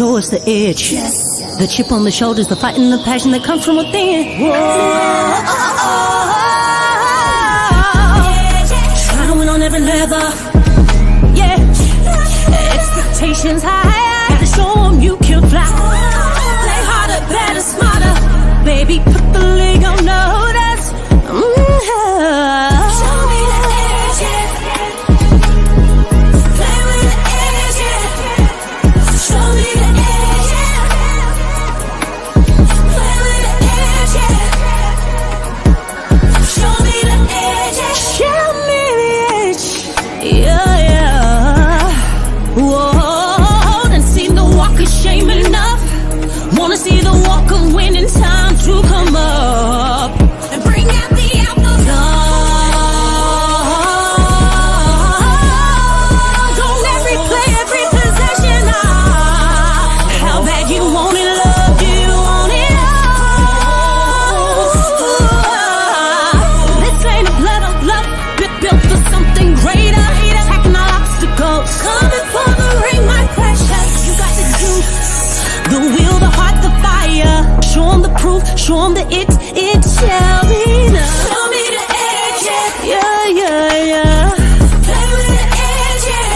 show us the edge. Yes. The chip on the shoulders, the fight and the passion that comes from within. Whoa. Trying to win on every level. Yeah. Expectations high. Gotta show them you can fly. Play harder, better, smarter. Baby, put the league on notice. Show me the edge, yeah. Play with the edge, yeah. Show me the edge, yeah. Play with the edge, yeah. Show me the edge, yeah. Show me the edge, yeah, yeah. Whoa, done seen the walk of shame enough. Wanna see the walk of winning, time to come up and bring out the outlook. Don't every play, every possession. How bad you want it, love, do you want it all? This ain't a blood of love, built for something greater. Attacking all obstacles, coming for the ring, my precious. You got the juice, the will, the heart, the fire. Show 'em the proof, show 'em the it shall be done. Show me the edge, yeah, yeah, yeah. Play with the edge, yeah.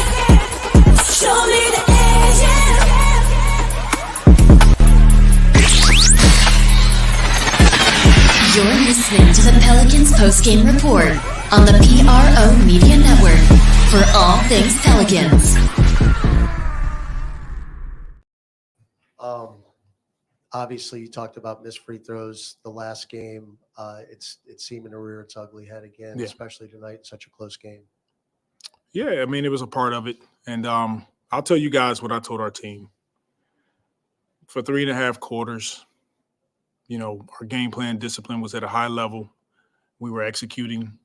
Show me the edge, yeah. You're listening to the Pelicans postgame report on the PRO Media Network for all things Pelicans. Obviously, you talked about missed free throws the last game. It's seeming to rear its ugly head again, especially tonight in such a close game. Yeah, I mean, it was a part of it. And I'll tell you guys what I told our team. For 3.5 quarters, you know, our game plan discipline was at a high level. We were executing.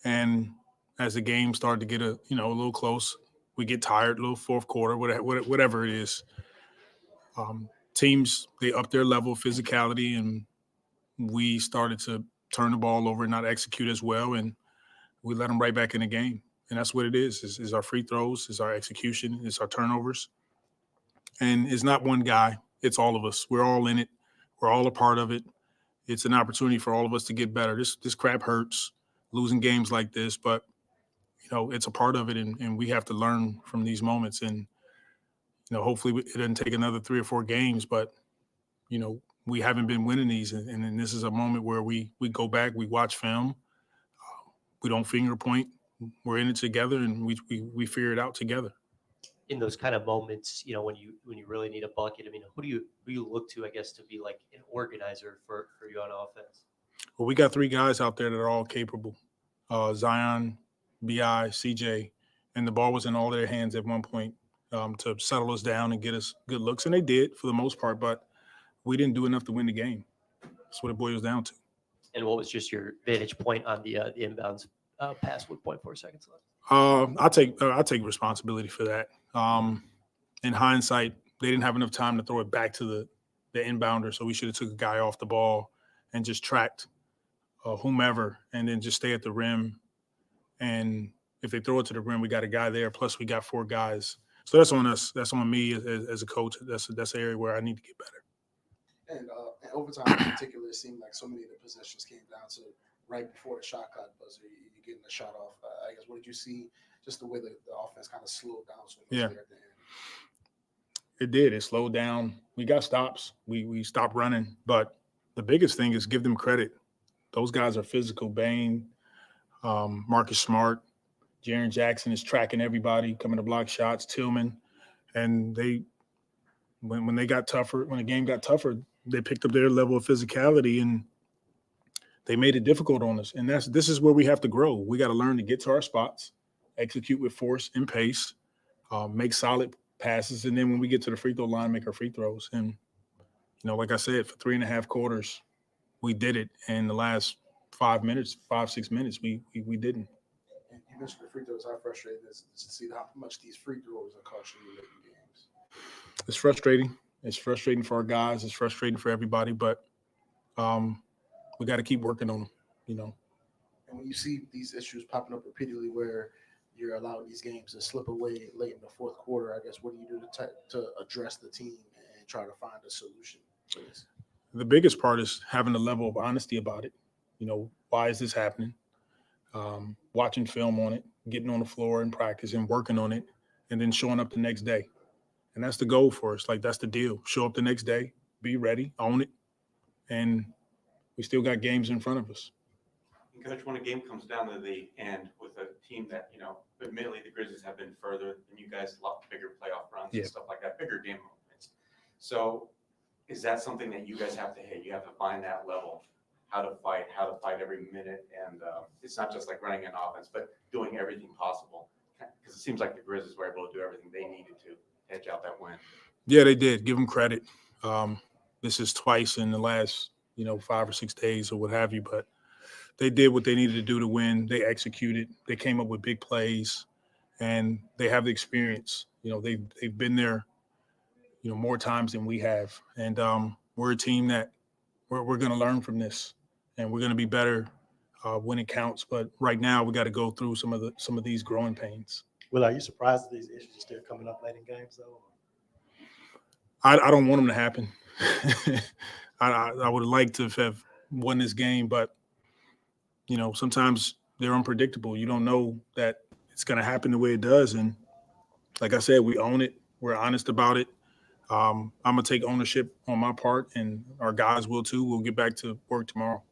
And as the game started to get a little close, we get tired, a little fourth quarter, whatever it is. Teams, they upped their level of physicality, and we started to turn the ball over and not execute as well, and we let them right back in the game. And that's what it is our free throws, is our execution, it's our turnovers. And it's not one guy, it's all of us. We're all in it. We're all a part of it. It's an opportunity for all of us to get better. This crap hurts, losing games like this, but, you know, it's a part of it, and we have to learn from these moments. And you know, hopefully it doesn't take another 3 or 4 games, but, you know, we haven't been winning these. And this is a moment where we go back, we watch film. We don't finger point. We're in it together, and we figure it out together. In those kind of moments, you know, when you really need a bucket, I mean, who do you look to, I guess, to be like an organizer for you on offense? Well, we got 3 guys out there that are all capable. Zion, B.I., CJ, and the ball was in all their hands at one point. To settle us down and get us good looks. And they did for the most part, but we didn't do enough to win the game. That's what it boils down to. And what was just your vantage point on the inbounds pass with 0.4 seconds left? I take responsibility for that. In hindsight, they didn't have enough time to throw it back to the inbounder, so we should have took a guy off the ball and just tracked whomever and then just stay at the rim. And if they throw it to the rim, we got a guy there, plus we got 4 guys. So that's on us. That's on me as a coach. That's an area where I need to get better. And overtime in particular, it seemed like so many of the possessions came down to right before the shot clock buzzer, you're getting the shot off. I guess, what did you see, just the way the offense kind of slowed down so much there at the end? It did. It slowed down. We got stops. We stopped running. But the biggest thing is give them credit. Those guys are physical. Bain, Marcus Smart, Jaren Jackson is tracking everybody, coming to block shots, Tillman. And when they got tougher, when the game got tougher, they picked up their level of physicality and they made it difficult on us. And this is where we have to grow. We got to learn to get to our spots, execute with force and pace, make solid passes. And then when we get to the free throw line, make our free throws. And, you know, like I said, for 3.5 quarters, we did it. And the last 5, 6 minutes, we didn't. You mentioned the free throws. How frustrating is it to see how much these free throws are costing you late in games? It's frustrating. It's frustrating for our guys. It's frustrating for everybody. But we got to keep working on them, you know. And when you see these issues popping up repeatedly where you're allowing these games to slip away late in the fourth quarter. I guess what do you do to address the team and try to find a solution for this? The biggest part is having a level of honesty about it. Why is this happening? Watching film on it, getting on the floor and practice and working on it, and then showing up the next day. And that's the goal for us. Like, that's the deal. Show up the next day, be ready, own it, and we still got games in front of us. Coach, when a game comes down to the end with a team that, admittedly the Grizzlies have been further than you guys, a lot bigger playoff runs and stuff like that, bigger game moments. So is that something that you guys have to hit? You have to find that level, how to fight every minute. And it's not just like running an offense, but doing everything possible. Because it seems like the Grizzlies were able to do everything they needed to edge out that win. Yeah, they did. Give them credit. This is twice in the last, 5 or 6 days or what have you, but they did what they needed to do to win. They executed. They came up with big plays, and they have the experience. They've been there, more times than we have. And we're a team that we're going to learn from this, and we're going to be better when it counts. But right now, we got to go through some of these growing pains. Will, are you surprised that these issues are still coming up late in games, though? I don't want them to happen. I would like to have won this game, but sometimes they're unpredictable. You don't know that it's going to happen the way it does. And like I said, we own it. We're honest about it. I'm going to take ownership on my part, and our guys will too. We'll get back to work tomorrow.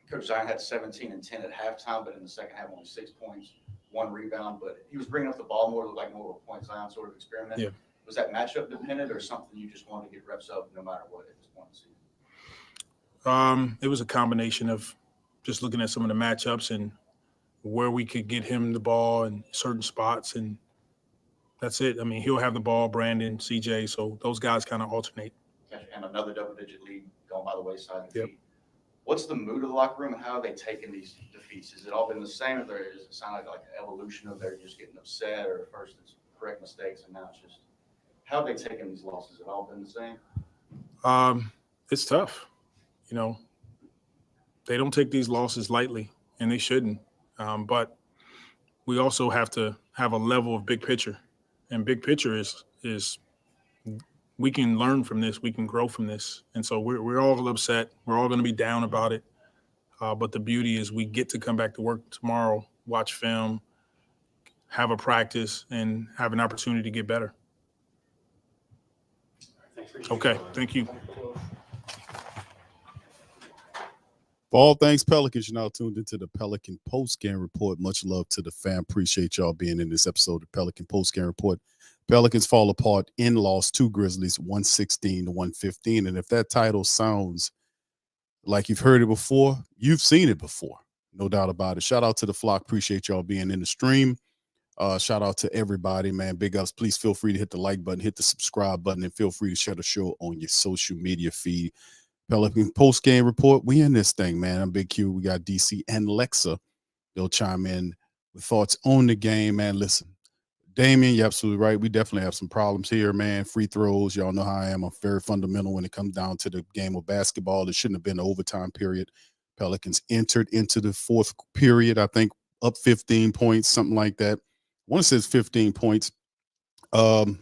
Coach Zion had 17 and 10 at halftime, but in the second half, only 6 points, 1 rebound. But he was bringing up the ball more, like more of a point Zion sort of experiment. Yeah. Was that matchup dependent or something you just wanted to get reps up no matter what at this point in the season? It was a combination of just looking at some of the matchups and where we could get him the ball in certain spots, and that's it. I mean, he'll have the ball, Brandon, CJ, so those guys kind of alternate. And another double-digit lead going by the wayside. Yep. What's the mood of the locker room, and how are they taking these defeats? Has it all been the same, or does it sound like an evolution of they're just getting upset, or first it's correct mistakes, and now it's just – how have they taken these losses? Has it all been the same? It's tough. They don't take these losses lightly, and they shouldn't. But we also have to have a level of big picture, and big picture is we can learn from this, we can grow from this, and so we're all upset. We're all going to be down about it. But the beauty is we get to come back to work tomorrow, watch film, have a practice, and have an opportunity to get better. Okay, thank you. For all things Pelicans, you're now tuned into the Pelican Postgame Report. Much love to the fam. Appreciate y'all being in this episode of Pelican Postgame Report. Pelicans fall apart in loss to Grizzlies 116-115. And if that title sounds like you've heard it before, you've seen it before. No doubt about it. Shout out to the flock. Appreciate y'all being in the stream. Shout out to everybody, man. Big ups. Please feel free to hit the like button, hit the subscribe button, and feel free to share the show on your social media feed. Pelican Post-Game Report. We in this thing, man. I'm Big Q. We got DC and Lexxah. They'll chime in with thoughts on the game, man. Listen, Damian, you're absolutely right. We definitely have some problems here, man. Free throws. Y'all know how I am. I'm very fundamental when it comes down to the game of basketball. It shouldn't have been an overtime period. Pelicans entered into the fourth period, I think, up 15 points, something like that. One says 15 points.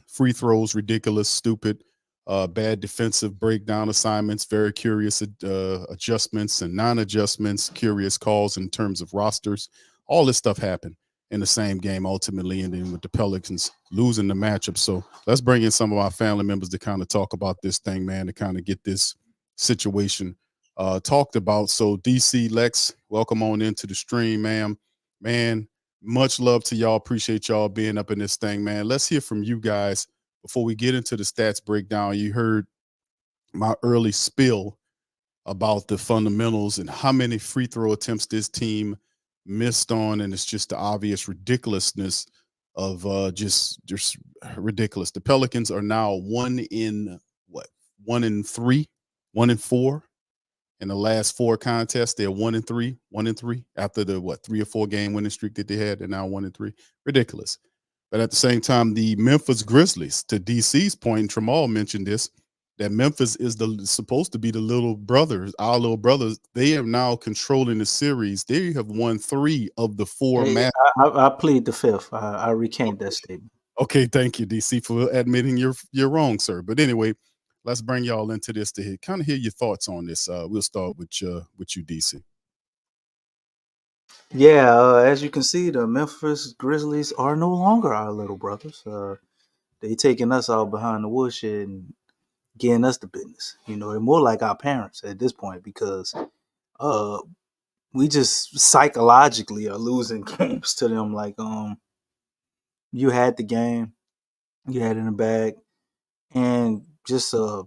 Free throws, ridiculous, stupid. Bad defensive breakdown assignments, very curious adjustments and non-adjustments, curious calls in terms of rosters. All this stuff happened in the same game, ultimately ending with the Pelicans losing the matchup. So let's bring in some of our family members to kind of talk about this thing, man, to kind of get this situation talked about. So DC, Lex, welcome on into the stream, ma'am. Man, much love to y'all. Appreciate y'all being up in this thing, man. Let's hear from you guys. Before we get into the stats breakdown, you heard my early spill about the fundamentals and how many free throw attempts this team missed on, and it's just the obvious ridiculousness of just ridiculous. The Pelicans are now 1 in 3, 1 in 4 in the last 4 contests. They're 1 in 3 after the 3 or 4 game winning streak that they had. They're now 1 in 3. Ridiculous. But at the same time, the Memphis Grizzlies, to DC's point, and Tramal mentioned this, that Memphis is supposed to be the little brothers, our little brothers. They are now controlling the series. They have won 3 of the 4 Hey, matches. I plead the fifth. I recant that statement. Okay, thank you, DC, for admitting you're wrong, sir. But anyway, let's bring y'all into this to kind of hear your thoughts on this. We'll start with you, DC. Yeah, as you can see, the Memphis Grizzlies are no longer our little brothers. They taking us out behind the woodshed and getting us the business. You know, they're more like our parents at this point because uh, we just psychologically are losing games to them. Like, you had the game, you had it in the bag, and just a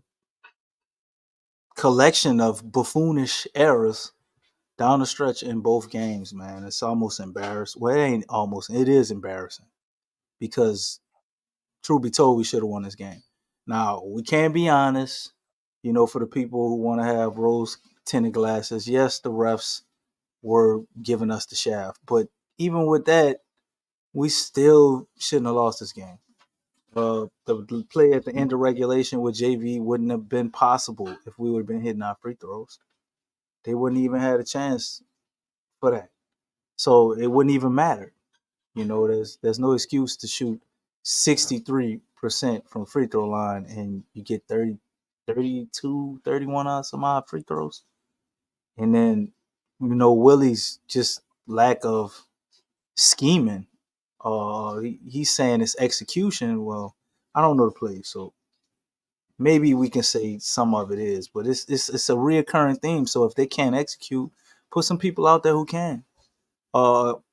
collection of buffoonish errors down the stretch in both games, man. It's almost embarrassing. Well, it ain't almost. It is embarrassing because, truth be told, we should have won this game. Now, we can be honest, you know, for the people who want to have rose tinted glasses, yes, the refs were giving us the shaft. But even with that, we still shouldn't have lost this game. The play at the end of regulation with JV wouldn't have been possible if we would have been hitting our free throws. They wouldn't even had a chance for that. So it wouldn't even matter. You know, there's no excuse to shoot 63% from free throw line and you get 30, 32, 31 on some odd free throws. And then, you know, Willie's just lack of scheming. He's saying it's execution. Well, I don't know the play, so maybe we can say some of it is, but it's a reoccurring theme. So if they can't execute, put some people out there who can.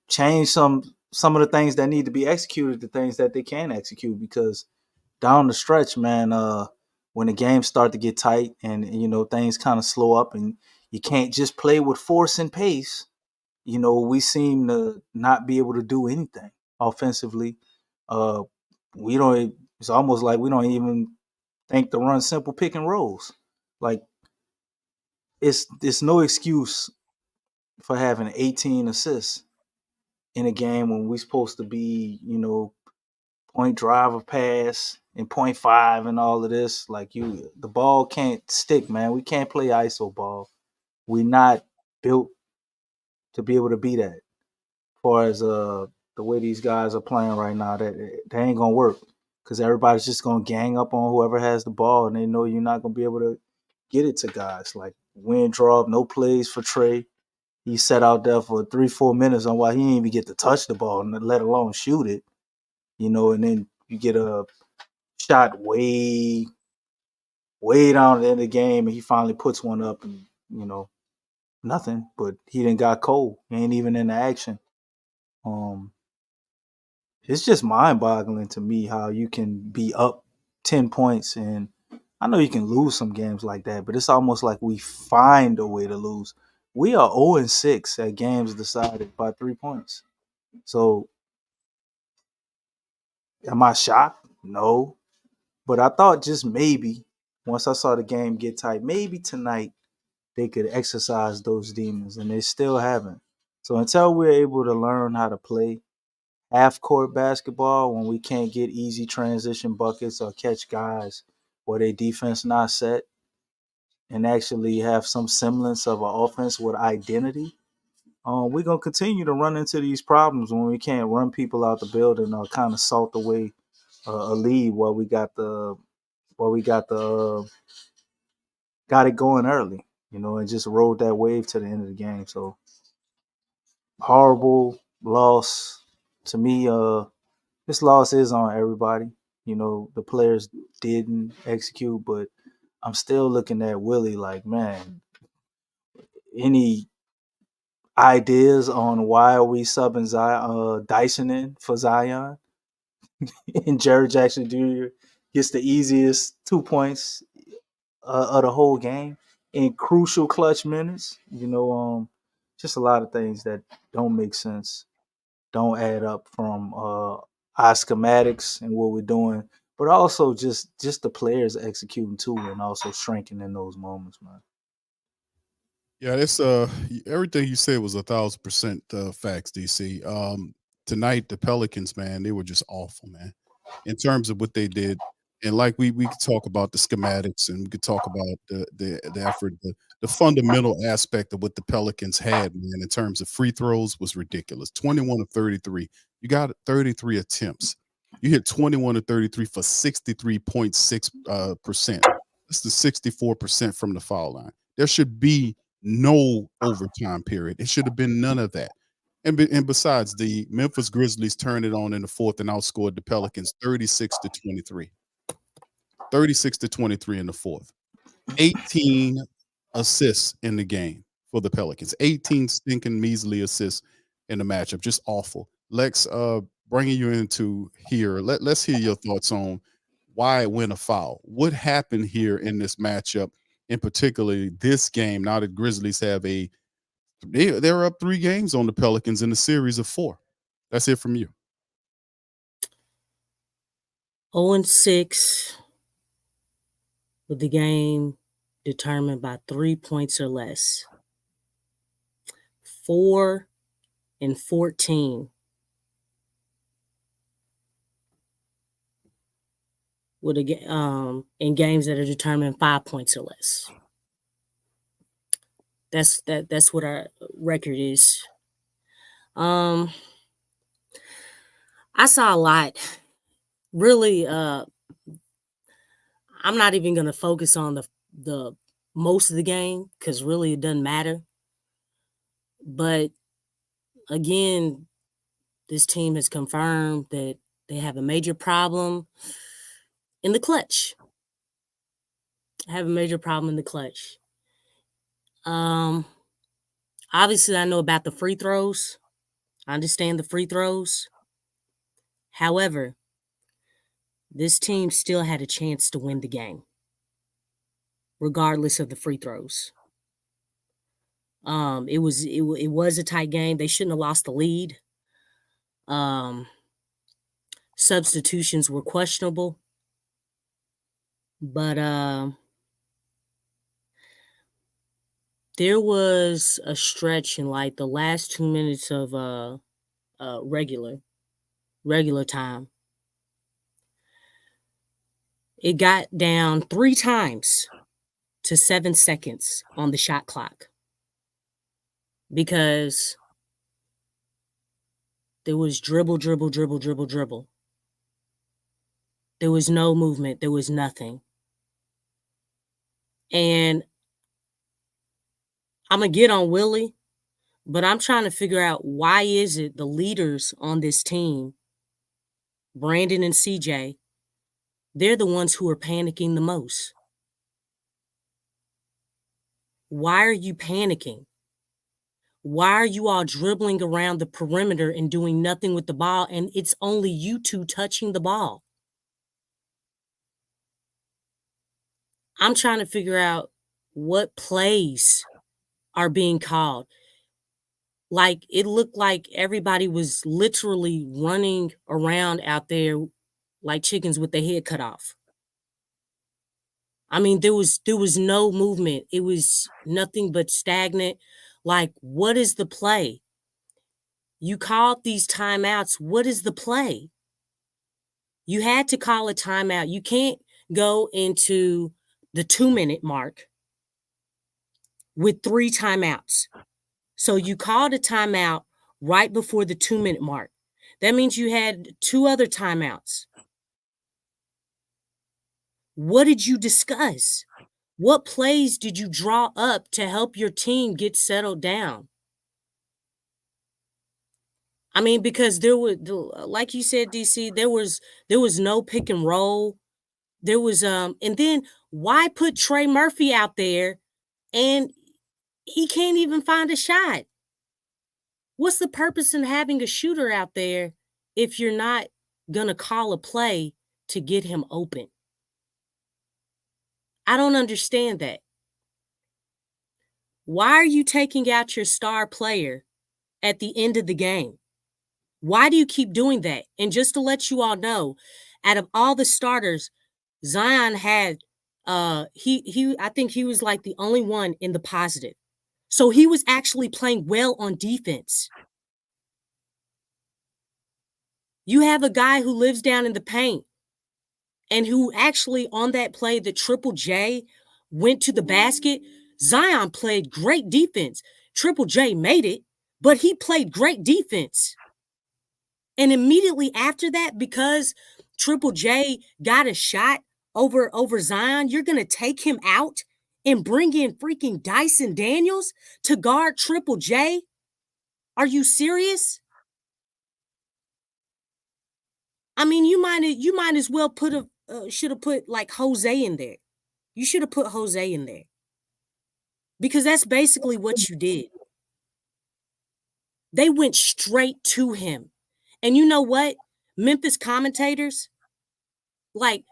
Change some of the things that need to be executed to things that they can execute, because down the stretch, man, when the games start to get tight and you know things kind of slow up and you can't just play with force and pace, you know, we seem to not be able to do anything offensively. Uh, we don't. It's almost like we don't even think to run simple pick and rolls. Like it's no excuse for having 18 assists in a game when we're supposed to be, you know, point driver pass and point five and all of this. Like the ball can't stick, man. We can't play ISO ball. We're not built to be able to be that. As far as the way these guys are playing right now, that ain't gonna work because everybody's just gonna gang up on whoever has the ball, and they know you're not gonna be able to get it to guys. Like win draw, no plays for Trey. He sat out there for 3-4 minutes on why he didn't even get to touch the ball, let alone shoot it. You know, and then you get a shot way down at the end of the game, and he finally puts one up, and you know, nothing. But he didn't got cold. He ain't even in the action. It's just mind-boggling to me how you can be up 10 points, and I know you can lose some games like that, but it's almost like we find a way to lose. We are 0-6 at games decided by 3 points. So am I shocked? No. But I thought just maybe, once I saw the game get tight, maybe tonight they could exercise those demons, and they still haven't. So until we're able to learn how to play half-court basketball when we can't get easy transition buckets or catch guys where their defense not set and actually have some semblance of an offense with identity, we're going to continue to run into these problems when we can't run people out the building or kind of salt away a lead while we got it going early, you know, and just rode that wave to the end of the game. So horrible loss to me. This loss is on everybody. You know, the players didn't execute, but I'm still looking at Willie like, man, any ideas on why are we subbing Dyson in for Zion? And Jared Jackson Jr. gets the easiest 2 points of the whole game in crucial clutch minutes. You know, just a lot of things that don't make sense, don't add up from our schematics and what we're doing, but also just the players executing too, and also shrinking in those moments, man. Yeah, it's everything you said was 1,000% facts, DC. Tonight the Pelicans, man, they were just awful, man. In terms of what they did, And like we could talk about the schematics and we could talk about the effort, the fundamental aspect of what the Pelicans had, man, in terms of free throws was ridiculous. 21 of 33. You got 33 attempts. You hit 21 of 33 for 63.6%. That's the 64% from the foul line. There should be no overtime period. It should have been none of that. And besides, the Memphis Grizzlies turned it on in the fourth and outscored the Pelicans 36-23. 36-23 in the fourth. 18 assists in the game for the Pelicans. 18 stinking measly assists in the matchup. Just awful. Lex, bringing you into here, let's hear your thoughts on why it went a foul. What happened here in this matchup, and particularly this game, now that Grizzlies have they're up 3 games on the Pelicans in a series of 4. That's it from you. 0-6 with the game determined by 3 points or less. 4-14 with in games that are determined 5 points or less. That's what our record is. I saw a lot. Really, I'm not even gonna focus on the most of the game because really it doesn't matter. But again, this team has confirmed that they have a major problem in the clutch. Obviously, I know about the free throws. I understand the free throws. However, this team still had a chance to win the game, regardless of the free throws. It was a tight game. They shouldn't have lost the lead. Substitutions were questionable, but there was a stretch in like the last 2 minutes of regular time. It got down 3 times to 7 seconds on the shot clock because there was dribble. There was no movement. There was nothing. And I'm going to get on Willie, but I'm trying to figure out why is it the leaders on this team, Brandon and CJ, they're the ones who are panicking the most. Why are you panicking? Why are you all dribbling around the perimeter and doing nothing with the ball, and it's only you two touching the ball? I'm trying to figure out what plays are being called. Like, it looked like everybody was literally running around out there like chickens with their head cut off. I mean, there was no movement. It was nothing but stagnant. Like, what is the play? You called these timeouts. What is the play? You had to call a timeout. You can't go into the 2-minute mark with 3 timeouts. So you called a timeout right before the 2-minute mark. That means you had 2 other timeouts. What did you discuss? What plays did you draw up to help your team get settled down? I mean, because there were, like you said, DC, there was no pick and roll. There was and then why put Trey Murphy out there and he can't even find a shot? What's the purpose in having a shooter out there if you're not gonna call a play to get him open? I don't understand that. Why are you taking out your star player at the end of the game? Why do you keep doing that? And just to let you all know, out of all the starters, Zion had I think he was like the only one in the positive. So he was actually playing well on defense. You have a guy who lives down in the paint and who actually on that play, the Triple J went to the basket, Zion played great defense. Triple J made it, but he played great defense. And immediately after that, because Triple J got a shot over Zion, you're going to take him out and bring in freaking Dyson Daniels to guard Triple J? Are you serious? I mean, you might as well should have put like Jose in there. You should have put Jose in there. Because that's basically what you did. They went straight to him. And you know what? Memphis commentators, like,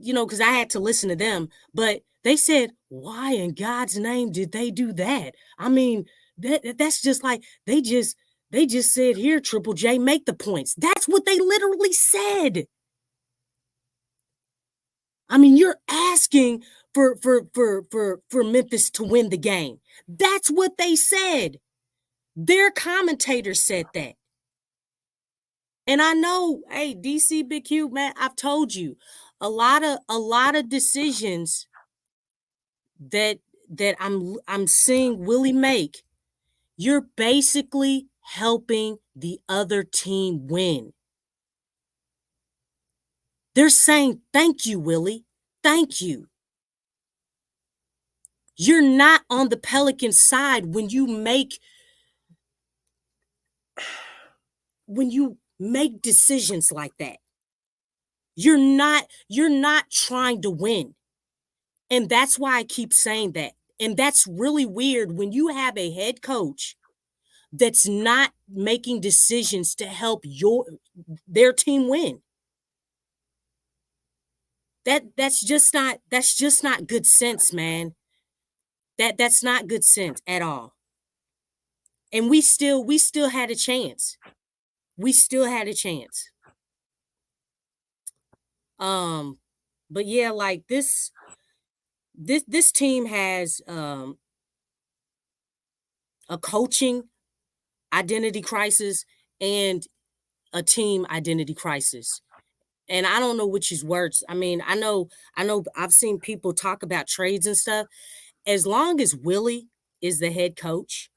because I had to listen to them, but they said, why in God's name did they do that? I mean, that's just like, they just said, here, Triple J, make the points. That's what they literally said. I mean, you're asking for Memphis to win the game. That's what they said. Their commentators said that. And I know, hey, DC Big Q, man, I've told you a lot of decisions that I'm seeing Willie make. You're basically helping the other team win. They're saying, thank you, Willie. Thank you. You're not on the Pelicans side when you make decisions like that. You're not trying to win. And that's why I keep saying that. And that's really weird when you have a head coach that's not making decisions to help their team win. That's just not good sense, man. That's not good sense at all. And we still had a chance. We still had a chance. But yeah, like this team has a coaching identity crisis and a team identity crisis. And I don't know which is worse. I mean, I know I've seen people talk about trades and stuff. As long as Willie is the head coach,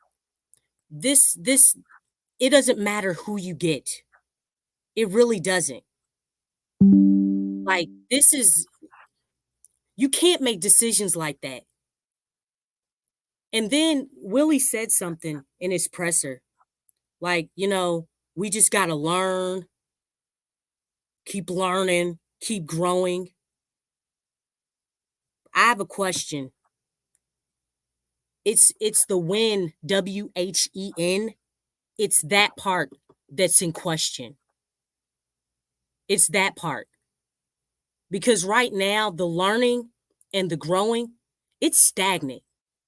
it doesn't matter who you get. It really doesn't. Like, you can't make decisions like that. And then Willie said something in his presser. Like, we just got to learn, keep learning, keep growing. I have a question. It's the win, WHEN. It's that part that's in question. It's that part. Because right now, the learning and the growing, it's stagnant.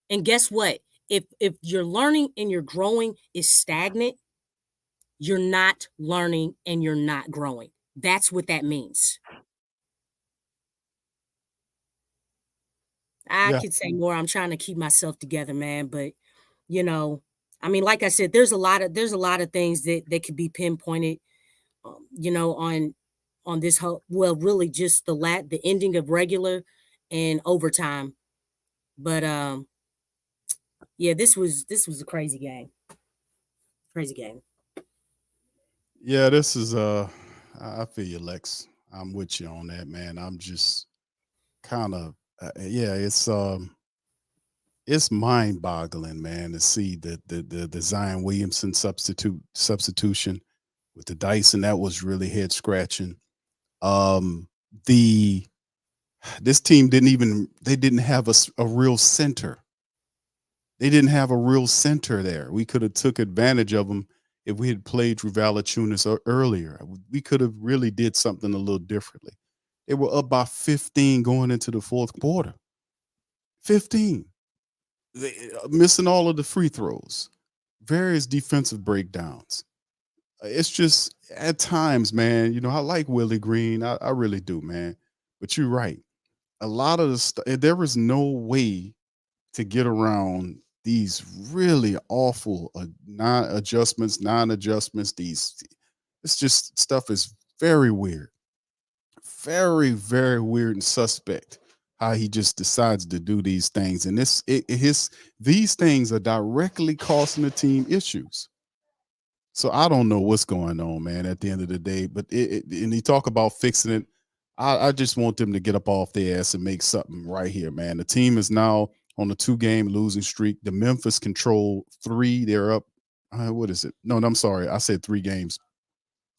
And guess what? If your learning and your growing is stagnant, you're not learning and you're not growing. That's what that means. I could say more. I'm trying to keep myself together, man. But, I mean, like I said, there's a lot of things that could be pinpointed, on this whole, well, really just the ending of regular and overtime. But yeah, this was a crazy game. Crazy game. Yeah, this is I feel you, Lex. I'm with you on that, man. I'm just kind of it's mind-boggling, man, to see the Zion Williamson substitution with the Dyson. That was really head scratching. This team didn't have a real center. They didn't have a real center there. We could have took advantage of them if we had played Drew Valanciunas earlier. We could have really did something a little differently. They were up by 15 going into the fourth quarter. 15. Missing all of the free throws. Various defensive breakdowns. It's just at times, man, I like Willie Green. I really do, man. But you're right. A lot of the stuff, there was no way to get around these really awful non-adjustments. It's just stuff is very weird. very, very weird and suspect how he just decides to do these things. And these things are directly costing the team issues. So I don't know what's going on, man, at the end of the day. But and he talk about fixing it. I just want them to get up off their ass and make something right here, man. The team is now on a 2-game losing streak. The Memphis control 3. They're up. What is it? No, I'm sorry. I said 3 games.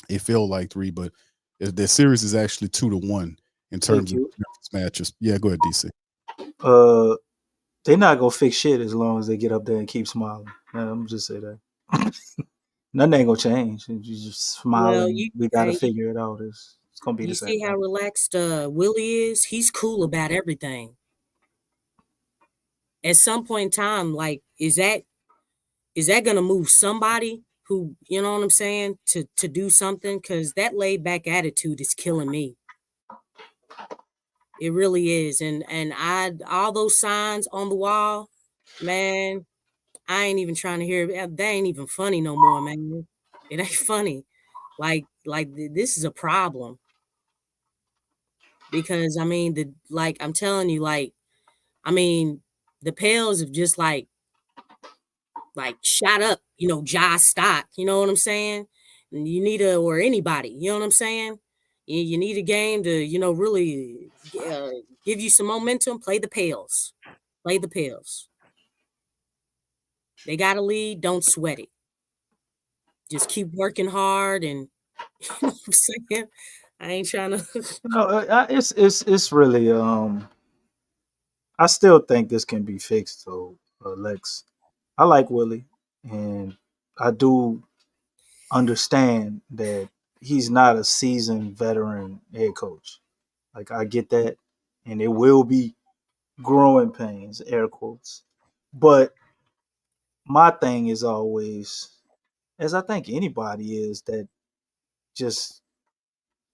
It felt like 3, but their series is actually 2-1 in terms of Memphis matches. Yeah, go ahead, DC. They're not gonna fix shit as long as they get up there and keep smiling. I'm just say that. Nothing ain't gonna change. You just smiling. We gotta figure it out. It's gonna be the same. You see how relaxed Willie is? He's cool about everything. At some point in time, like, is that gonna move somebody who, you know what I'm saying, to do something? Because that laid back attitude is killing me. It really is. And all those signs on the wall, man, I ain't even trying to hear it. That ain't even funny no more, man. It ain't funny. Like this is a problem. Because I mean, I'm telling you, the Pels have just like shot up, Josh stock, you know what I'm saying? And you need or anybody, you know what I'm saying? You need a game to, really give you some momentum. Play the Pels. Play the Pels. They got a lead. Don't sweat it. Just keep working hard, and you know what I'm saying? I ain't trying to. No, it's really I still think this can be fixed. So Lex, I like Willie, and I do understand that he's not a seasoned veteran head coach. Like, I get that, and it will be growing pains, air quotes. But my thing is always, as I think anybody is, that just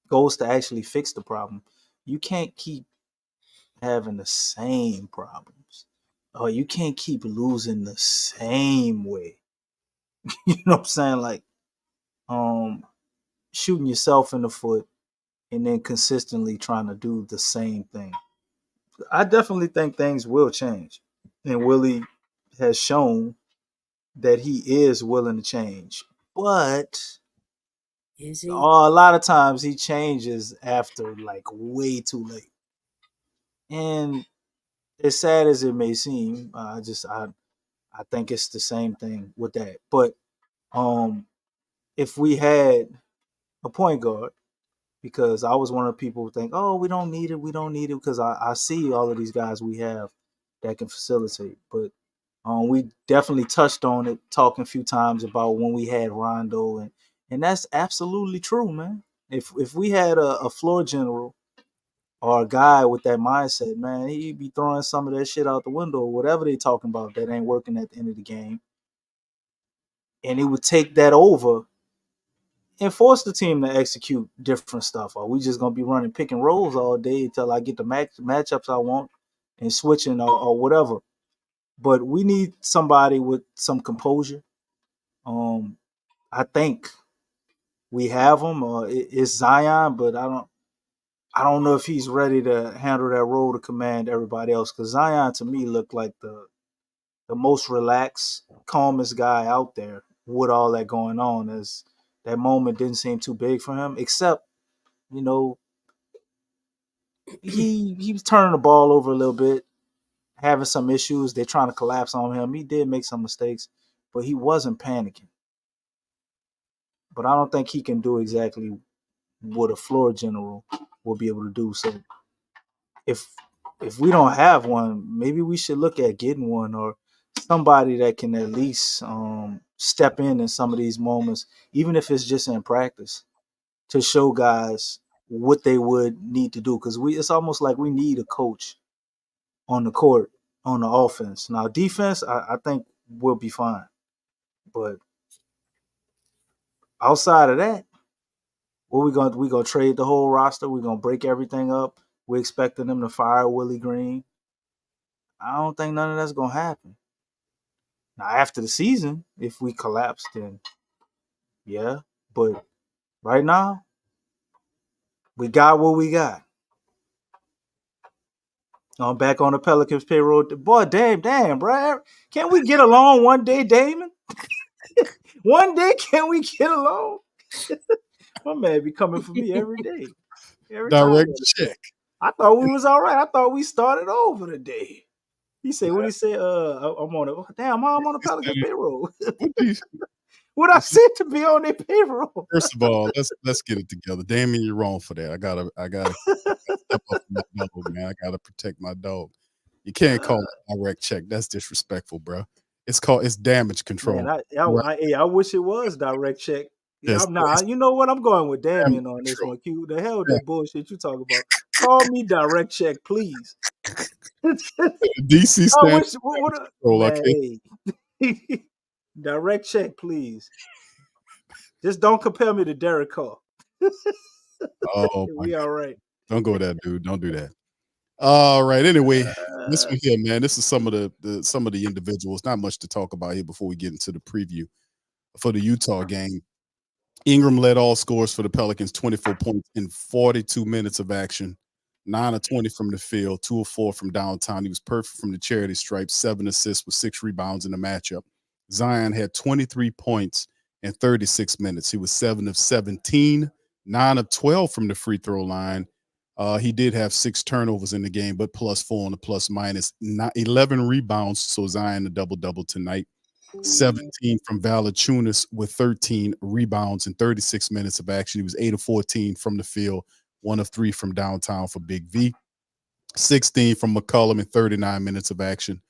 goes to actually fix the problem. You can't keep having the same problems. Or you can't keep losing the same way. You know what I'm saying? Like, shooting yourself in the foot and then consistently trying to do the same thing. I definitely think things will change. And Willie has shown that he is willing to change. But Is he? a lot of times he changes after like way too late. And as sad as it may seem, I think it's the same thing with that. But if we had a point guard, because I was one of the people who think, oh, we don't need it, because I see all of these guys we have that can facilitate. But we definitely touched on it, talking a few times about when we had Rondo, and that's absolutely true, man. If we had a floor general or a guy with that mindset, man, he'd be throwing some of that shit out the window, or whatever they talking about that ain't working at the end of the game, and it would take that over and force the team to execute different stuff. Are we just gonna be running pick and rolls all day until I get the matchups I want and switching or whatever? But we need somebody with some composure. I think we have him. It's Zion, but I don't know if he's ready to handle that role to command everybody else. Because Zion to me looked like the most relaxed, calmest guy out there with all that going on. As that moment didn't seem too big for him, except he was turning the ball over a little bit, having some issues. They're trying to collapse on him. He did make some mistakes, but he wasn't panicking. But I don't think he can do exactly what a floor general will be able to do. So if we don't have one, maybe we should look at getting one, or somebody that can at least step in some of these moments, even if it's just in practice, to show guys what they would need to do. Because it's almost like we need a coach on the court on the offense. Now defense, I think we'll be fine, but outside of that, what we gonna trade the whole roster? We're gonna break everything up. We're expecting them to fire Willie Green. I don't think none of that's gonna happen. Now after the season, if we collapse, then yeah. But right now, We got what we got. I'm back on the Pelicans payroll. Boy, damn, bro. Can we get along one day, Damon? One day, can we get along? My man be coming for me every day. Every time. Direct check. I thought we was all right. I thought we started over today. He said, what he said? I'm on it. Damn, I'm on the Pelicans payroll. What I said to be on their payroll. First of all, let's get it together. Damien, you're wrong for that. I gotta step up for my dog, man. I gotta protect my dog. You can't call it direct check. That's disrespectful, bro. It's damage control. Man, I wish it was direct check. Yes, You know what? I'm going with Damien damage on this control. one. Q, the hell with that bullshit you talking about? Call me direct check, please. DC I stands wish what control, man, okay? hey. Direct check, please. Just don't compare me to Derek Carr. Oh my We God. all right. Don't go there, dude. Don't do that. All right. Anyway, this one here, man. This is some of the individuals. Not much to talk about here before we get into the preview for the Utah game. Ingram led all scores for the Pelicans, 24 points in 42 minutes of action, 9 of 20 from the field, 2 of 4 from downtown. He was perfect from the charity stripe, 7 assists with 6 rebounds in the matchup. Zion had 23 points in 36 minutes. He was 7 of 17, 9 of 12 from the free throw line. He did have 6 turnovers in the game, but +4 on the plus minus. 11 rebounds, so Zion a double-double tonight. 17 from Valanciunas with 13 rebounds in 36 minutes of action. He was 8 of 14 from the field, 1 of 3 from downtown for Big V. 16 from McCollum in 39 minutes of action.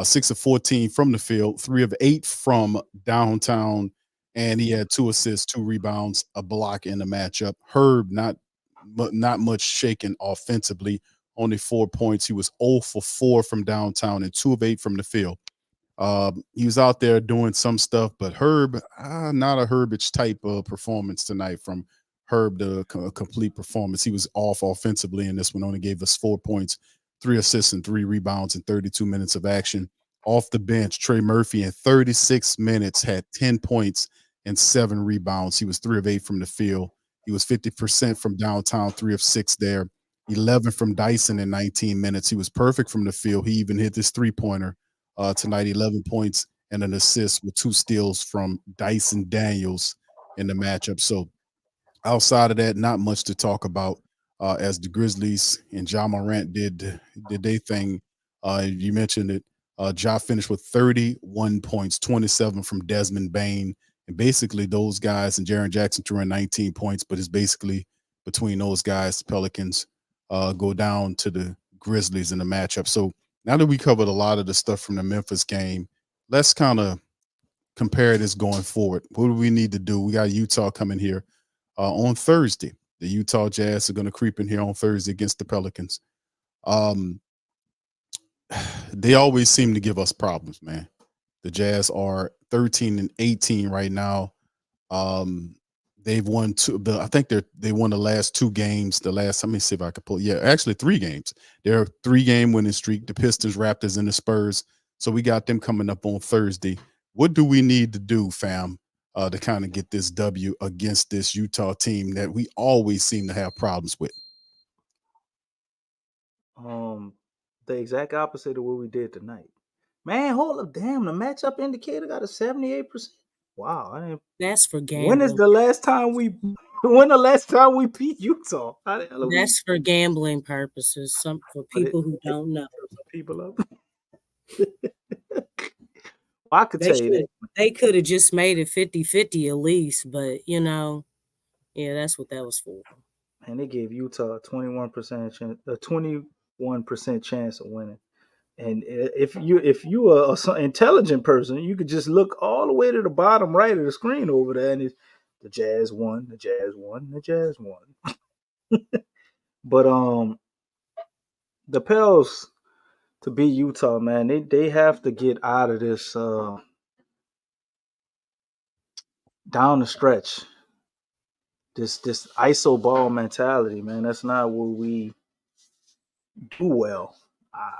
6 of 14 from the field, 3 of 8 from downtown, and he had 2 assists, 2 rebounds, a block in the matchup. Herb, not much shaken offensively, only 4 points. He was 0 for 4 from downtown and 2 of 8 from the field. He was out there doing some stuff, but Herb, not a Herbage type of performance tonight from Herb, the complete performance. He was off offensively in this one, only gave us 4 points, 3 assists, and 3 rebounds in 32 minutes of action. Off the bench, Trey Murphy in 36 minutes had 10 points and 7 rebounds. He was 3 of 8 from the field. He was 50% from downtown, 3 of 6 there, 11 from Dyson in 19 minutes. He was perfect from the field. He even hit this three-pointer tonight, 11 points and an assist with 2 steals from Dyson Daniels in the matchup. So outside of that, not much to talk about as the Grizzlies and Ja Morant did their thing. You mentioned it. Ja finished with 31 points, 27 from Desmond Bane. And basically those guys and Jaren Jackson threw in 19 points, but it's basically between those guys, the Pelicans go down to the Grizzlies in the matchup. So now that we covered a lot of the stuff from the Memphis game, let's kind of compare this going forward. What do we need to do? We got Utah coming here on Thursday. The Utah Jazz are going to creep in here on Thursday against the Pelicans. They always seem to give us problems, man. The Jazz are 13 and 18 right now. They've won I think they won the last 2 games. Let me see if I can pull. Yeah, actually 3 games. They're a 3-game winning streak. The Pistons, Raptors, and the Spurs. So we got them coming up on Thursday. What do we need to do, fam, to kind of get this W against this Utah team that we always seem to have problems with? The exact opposite of what we did tonight. Man, hold up, damn! The matchup indicator got a 78%. Wow, that's for gambling. When is the last time we? When the last time we beat Utah? That's for gambling purposes. For people who don't know. People up. I could tell you that. They could have just made it 50-50 at least, but yeah, that's what that was for. And they gave Utah a 21% chance of winning. And if you are an intelligent person, you could just look all the way to the bottom right of the screen over there, and it's the Jazz won, the Jazz won, the Jazz won. But the Pels to beat Utah, man, they have to get out of this down the stretch. This ISO ball mentality, man. That's not what we do well.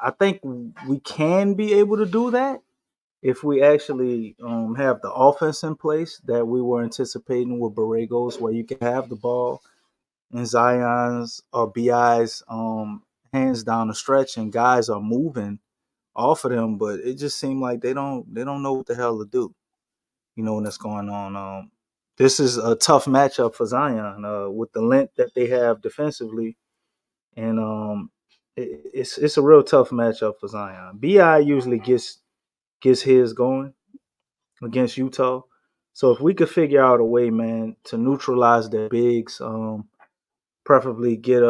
I think we can be able to do that if we actually have the offense in place that we were anticipating with Borregos, where you can have the ball in Zion's or BI's hands down the stretch, and guys are moving off of them, but it just seemed like they don't know what the hell to do. When that's going on. This is a tough matchup for Zion with the length that they have defensively, and it's a real tough matchup for Zion. Bi usually gets his going against Utah. So if we could figure out a way, man, to neutralize their bigs, preferably get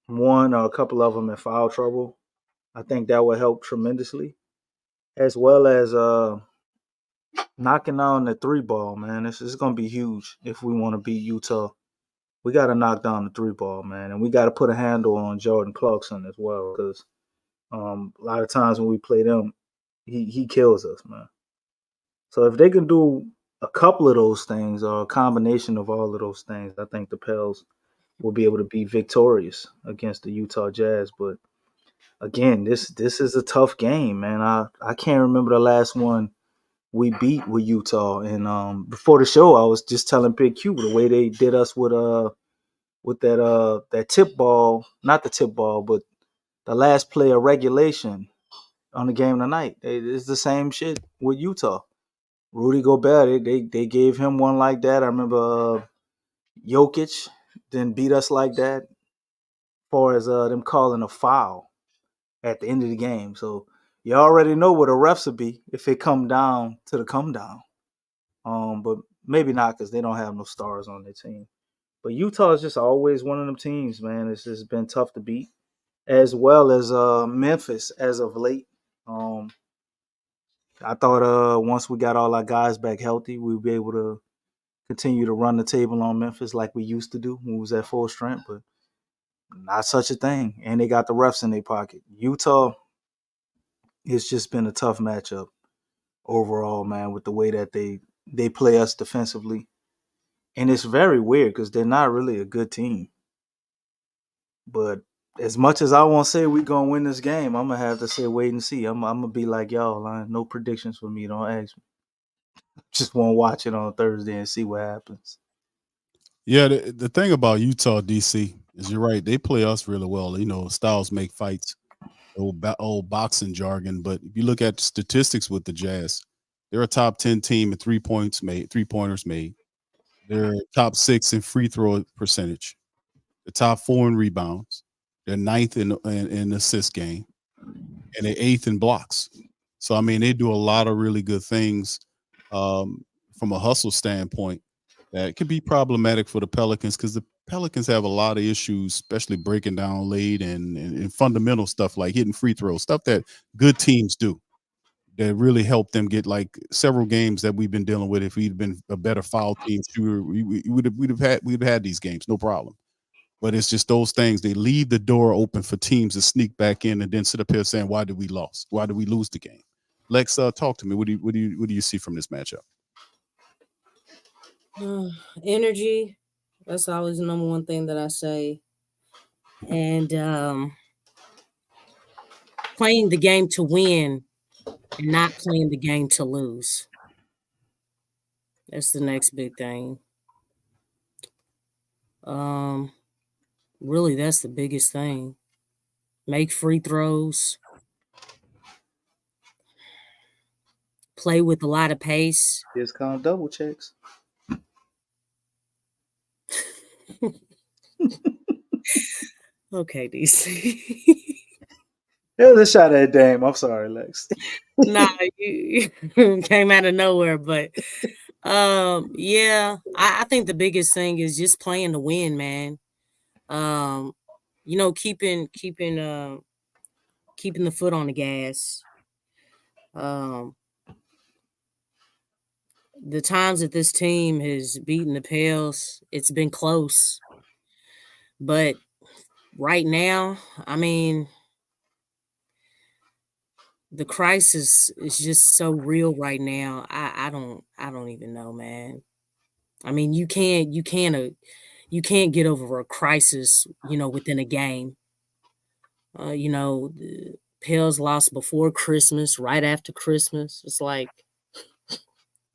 one or a couple of them in foul trouble, I think that would help tremendously. As well as knocking down the three ball, man. It's going to be huge if we want to beat Utah. We got to knock down the three ball, man, and we got to put a handle on Jordan Clarkson as well, because a lot of times when we play them, he kills us, man. So if they can do a couple of those things or a combination of all of those things, I think the Pels will be able to be victorious against the Utah Jazz. But again, this is a tough game, man. I can't remember the last one we beat with Utah. And before the show, I was just telling Big Q the way they did us with that tip ball, not the tip ball, but the last play of regulation on the game tonight. It's the same shit with Utah. Rudy Gobert, they gave him one like that. I remember Jokic didn't beat us like that, as far as them calling a foul at the end of the game. So you already know what the refs would be if it come down to the come down. But maybe not, because they don't have no stars on their team. But Utah is just always one of them teams, man. It's just been tough to beat, as well as Memphis as of late. I thought once we got all our guys back healthy, we'd be able to continue to run the table on Memphis like we used to do when we was at full strength, but not such a thing. And they got the refs in their pocket. Utah, it's just been a tough matchup overall, man, with the way that they play us defensively. And it's very weird because they're not really a good team. But as much as I want to say we're going to win this game, I'm going to have to say wait and see. I'm going to be like y'all. No predictions for me. Don't ask me. Just want to watch it on Thursday and see what happens. Yeah, the thing about Utah, DC, is you're right. They play us really well. Styles make fights, old boxing jargon. But if you look at the statistics with the Jazz, they're a top 10 team in 3-pointers made. They're top 6 in free throw percentage. The top 4 in rebounds. They're 9th in assist game, and they're 8th in blocks. So I mean, they do a lot of really good things from a hustle standpoint that could be problematic for the Pelicans, because the Pelicans have a lot of issues, especially breaking down late and fundamental stuff like hitting free throws, stuff that good teams do that really help them get, like, several games that we've been dealing with. If we'd been a better foul team, we'd have had these games, no problem. But it's just those things. They leave the door open for teams to sneak back in and then sit up here saying, "Why did we lose? Why did we lose the game?" Lex, talk to me. What do you see from this matchup? Energy. That's always the number one thing that I say. And playing the game to win and not playing the game to lose. That's the next big thing. Really, that's the biggest thing. Make free throws. Play with a lot of pace. Discount double checks. Okay, DC. It was a shot at Dame. I'm sorry, Lex. Nah, you came out of nowhere, but yeah, I think the biggest thing is just playing to win, man. Keeping the foot on the gas. The times that this team has beaten the Pels, it's been close. But right now, I mean, the crisis is just so real right now. I don't even know, man. I mean, you can't get over a crisis, within a game. The Pels lost before Christmas, right after Christmas. It's like,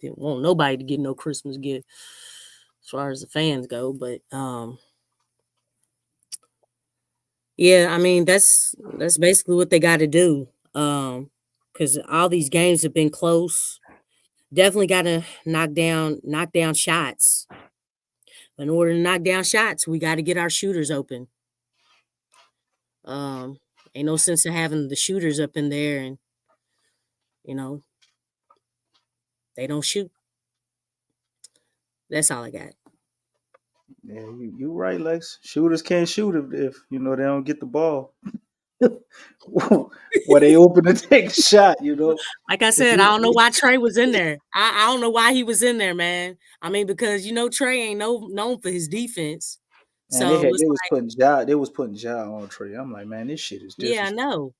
didn't want nobody to get no Christmas gift as far as the fans go. But Yeah, I mean that's basically what they got to do. Because all these games have been close. Definitely got to knock down shots. In order to knock down shots, we got to get our shooters open. Um, Ain't no sense of having the shooters up in there and you know they don't shoot. That's all I got. Yeah, you right, Lex. Shooters can't shoot if they don't get the ball. Where they open to take a shot, Like I said, I don't know why Trey was in there. I don't know why he was in there, man. I mean, because Trey ain't known for his defense. And So it's they was putting Ja on Trey. I'm like, man, this shit is yeah, I disrespectful. know.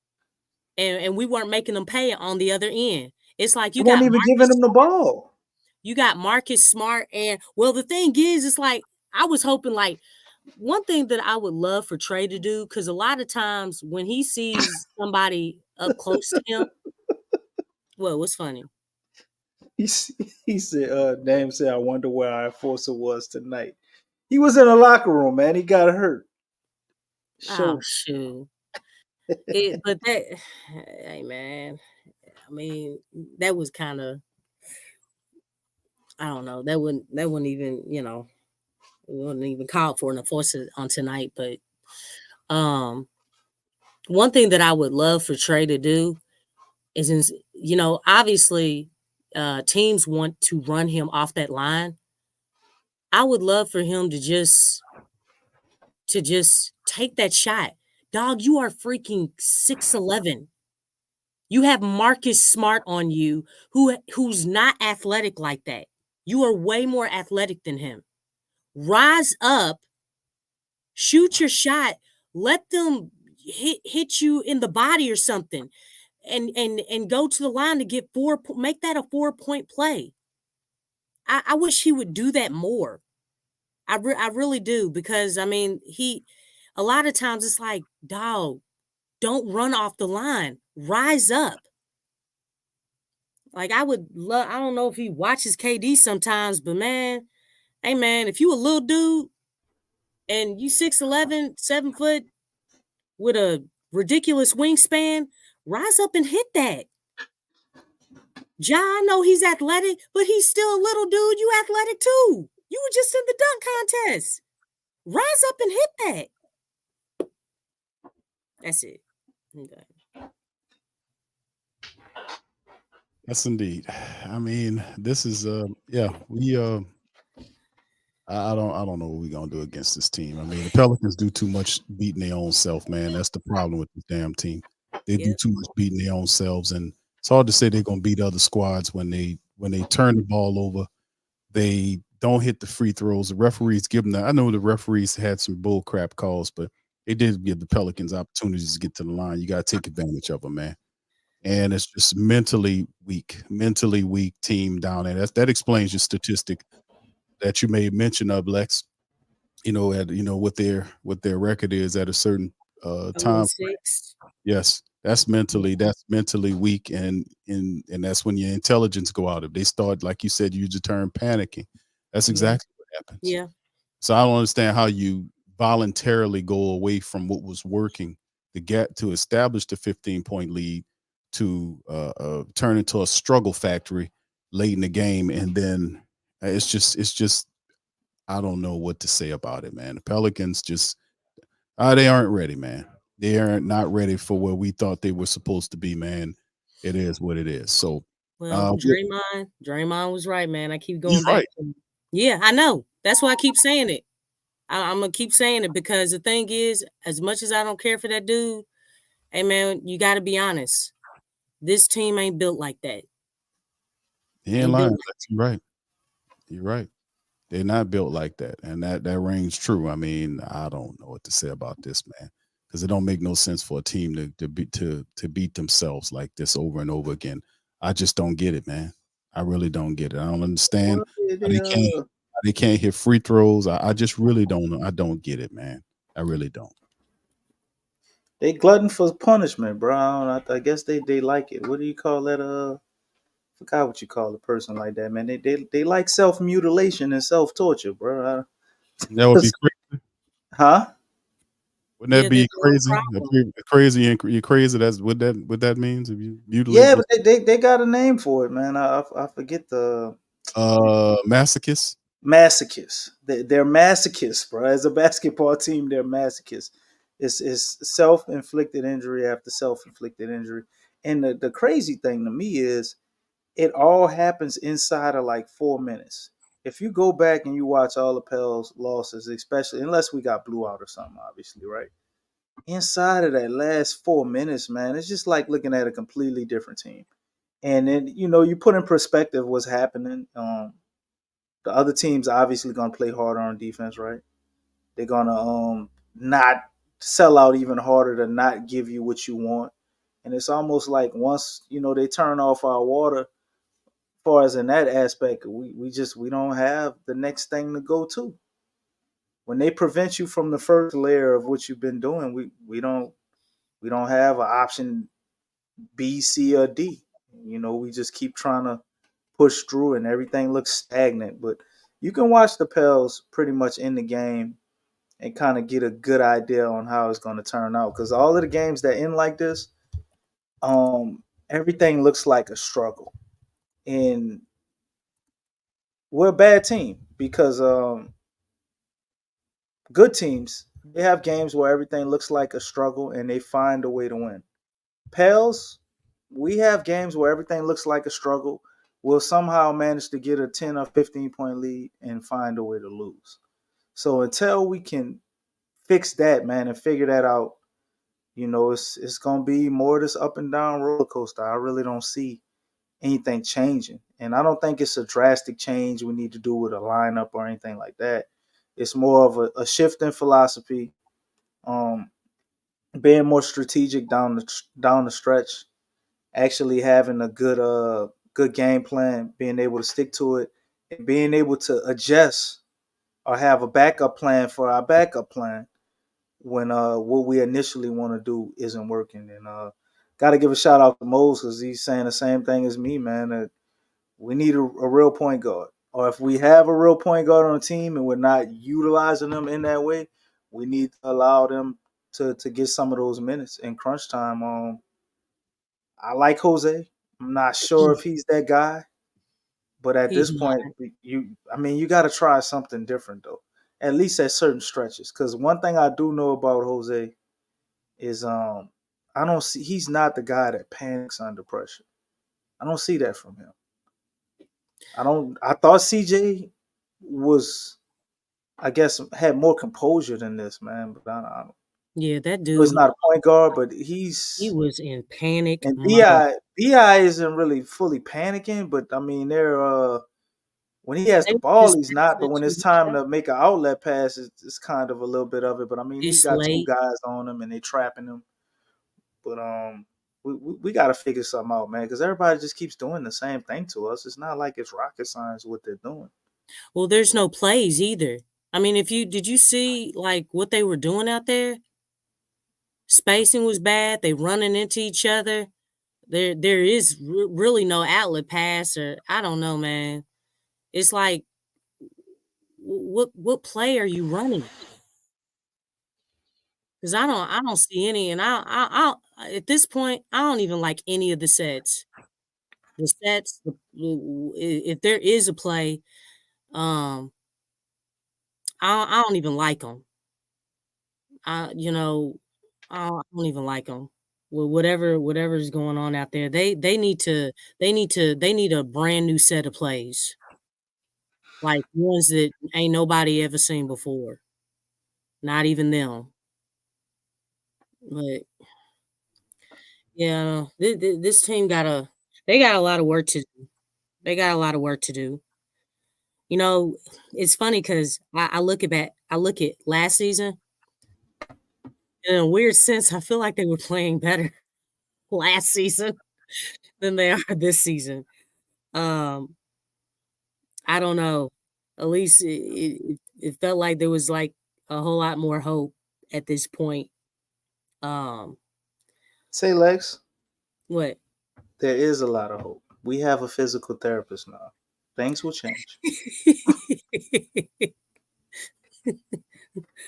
And we weren't making them pay on the other end. It's like You weren't even giving them the ball. You got Marcus Smart, and well, the thing is, it's like I was hoping like one thing that I would love for Trey to do, because a lot of times when he sees somebody up close to him, well, what's funny? He said, Dame said, I wonder where our enforcer was tonight. He was in the locker room, man. He got hurt. Oh, shoot. But that, hey, man, I mean, that was kind of, I don't know, that wouldn't even, it wouldn't even call for an enforcer on tonight. But one thing that I would love for Trey to do is, obviously teams want to run him off that line. I would love for him to just take that shot. Dog, you are freaking 6'11". You have Marcus Smart on you, who's not athletic like that. You are way more athletic than him. Rise up, shoot your shot, let them hit you in the body or something, and go to the line to get make that a 4-point play. I wish he would do that more. I really do, because I mean a lot of times it's like, dog, don't run off the line. Rise up. Like I don't know if he watches KD sometimes, but man, hey man, if you a little dude and you 6'11", 7 foot with a ridiculous wingspan, rise up and hit that. Ja, I know he's athletic, but he's still a little dude. You athletic too. You were just in the dunk contest. Rise up and hit that. That's it. Okay. Yes, indeed. I mean, this is we I don't know what we're gonna do against this team. I mean, the Pelicans do too much beating their own self, man. That's the problem with this damn team. They do too much beating their own selves, and it's hard to say they're gonna beat other squads when they turn the ball over. They don't hit the free throws. The referees give them that. I know the referees had some bull crap calls, but they did give the Pelicans opportunities to get to the line. You got to take advantage of them, man. And it's just mentally weak team down there. That explains your statistic that you made mention of, Lex. What their record is at a certain time. Yes, that's mentally weak, and that's when your intelligence go out. If they start, like you said, use the term panicking. That's exactly what happens. Yeah. So I don't understand how you voluntarily go away from what was working to establish the 15-point lead to turn into a struggle factory late in the game, and then it's just I don't know what to say about it, man. The Pelicans just they aren't ready, man. They are not ready for where we thought they were supposed to be, man. It is what it is. So well, Draymond was right, man. I keep going back right. to him. Yeah, I know. That's why I keep saying it. I'm gonna keep saying it, because the thing is, as much as I don't care for that dude, hey man, you got to be honest. This team ain't built like that. He ain't lying. You're right. You're right. They're not built like that, and that rings true. I mean, I don't know what to say about this, man, because it don't make no sense for a team to beat themselves like this over and over again. I just don't get it, man. I really don't get it. I don't understand how they can't hit free throws. I just really don't know. I don't get it, man. I really don't. They glutton for punishment, bro. I guess they like it. What do you call that? Forgot what you call a person like that, man. They like self-mutilation and self-torture, bro. That would be crazy. Huh? Wouldn't that Yeah, be there's no crazy? problem. Crazy and you crazy. That's what that means. If you mutilate, Yeah, but they got a name for it, man. I forget the masochist. masochists. They're masochists, bro. As a basketball team, they're masochists. It's self-inflicted injury after self-inflicted injury. And the crazy thing to me is it all happens inside of like 4 minutes. If you go back and you watch all the Pels losses, especially unless we got blew out or something, obviously, right? Inside of that last 4 minutes, man, it's just like looking at a completely different team. And then, you put in perspective what's happening. The other team's obviously gonna play harder on defense, right? They're gonna not sell out even harder to not give you what you want. And it's almost like once, they turn off our water, as far as in that aspect, we don't have the next thing to go to. When they prevent you from the first layer of what you've been doing, we don't have an option B, C, or D. We just keep trying to push through and everything looks stagnant. But you can watch the Pels pretty much in the game and kind of get a good idea on how it's going to turn out. Because all of the games that end like this, everything looks like a struggle. And we're a bad team because good teams, they have games where everything looks like a struggle and they find a way to win. Pels, we have games where everything looks like a struggle. We'll somehow manage to get a 10 or 15-point lead and find a way to lose. So until we can fix that, man, and figure that out, it's gonna be more this up and down roller coaster. I really don't see anything changing, and I don't think it's a drastic change we need to do with a lineup or anything like that. It's more of a shift in philosophy, being more strategic down the stretch, actually having a good game plan, being able to stick to it, and being able to adjust or have a backup plan for our backup plan when what we initially want to do isn't working. And got to give a shout out to Mose because he's saying the same thing as me, man. That we need a real point guard, or if we have a real point guard on the team and we're not utilizing them in that way, we need to allow them to get some of those minutes in crunch time. I like Jose. I'm not sure if he's that guy, but at He's this not. point, you got to try something different though. At least at certain stretches, because one thing I do know about Jose is I don't see he's not the guy that panics under pressure. I don't see that from him. I thought CJ was, I guess, had more composure than this, man. But I don't. Yeah, that He's dude, not a point guard, but he he's was in panic and mode. Bi isn't really fully panicking, but I mean they're when he has They the were ball, just he's not. But passing when to it's each time other. to make an outlet pass, it's kind of a little bit of it. But I mean, he's It's got two late. guys on him and they trapping him. But we got to figure something out, man, because everybody just keeps doing the same thing to us. It's not like it's rocket science what they're doing. Well, there's no plays either. I mean, did you see like what they were doing out there? Spacing was bad. They running into each other. There is really no outlet pass, or I don't know, man. It's like what play are you running? Because I don't see any, and at this point I don't even like any of the sets. The sets, if there is a play, um, I don't even like them. I you know I don't even like them. Well, whatever's going on out there, they need a brand new set of plays, like ones that ain't nobody ever seen before, not even them. But yeah, this team they got a lot of work to do. They got a lot of work to do. You know, it's funny because I look at last season. In a weird sense, I feel like they were playing better last season than they are this season. Um, I don't know. At least it felt like there was like a whole lot more hope at this point. Um, Say, Lex, what? there is a lot of hope. We have a physical therapist now. Things will change.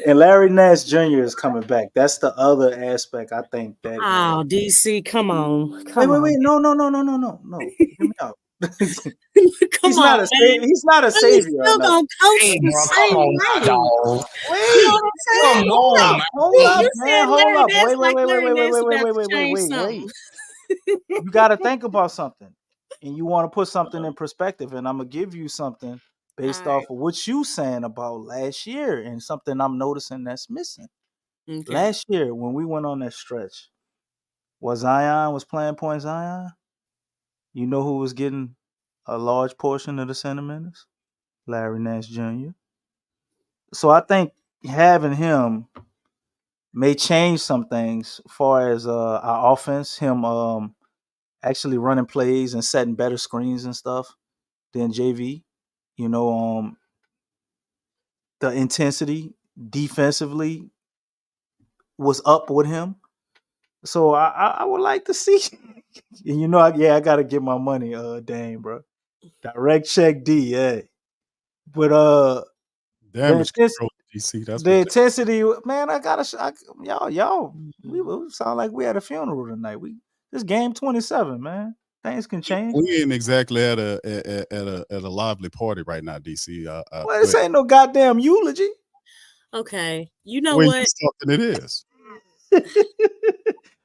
And Larry Nash Jr. is coming back. That's the other aspect I think that. Oh, DC, come on, Wait, come wait, on, wait! No! Hear me out. come on, man. He's not a But he's savior or still nothing. gonna coach Hey, the bro, same come on now, way. dog. You know Wait, what I'm saying? Come on, hold See, up, you man, said hold Larry up. Nance like Larry Nance about to Wait, change something. You got to think about something, and you want to put something in perspective. And I'm gonna give you something based All right. off of what you saying about last year, and something I'm noticing that's missing. Okay. Last year when we went on that stretch, Zion was playing point Zion. You know who was getting a large portion of the center minutes? Larry Nance Jr. So I think having him may change some things as far as our offense. Him actually running plays and setting better screens and stuff than JV. You know, the intensity defensively was up with him. So I would like to see. And you know, I gotta get my money, Dame, bro. Direct check D, yeah. But Damage control, DC. That's the what. intensity, man. Y'all. We sound like we had a funeral tonight. This game 27, man. Things can change. We ain't exactly at a lively party right now, DC. Well, this ain't no goddamn eulogy. Okay. You know when what? you talking, it is.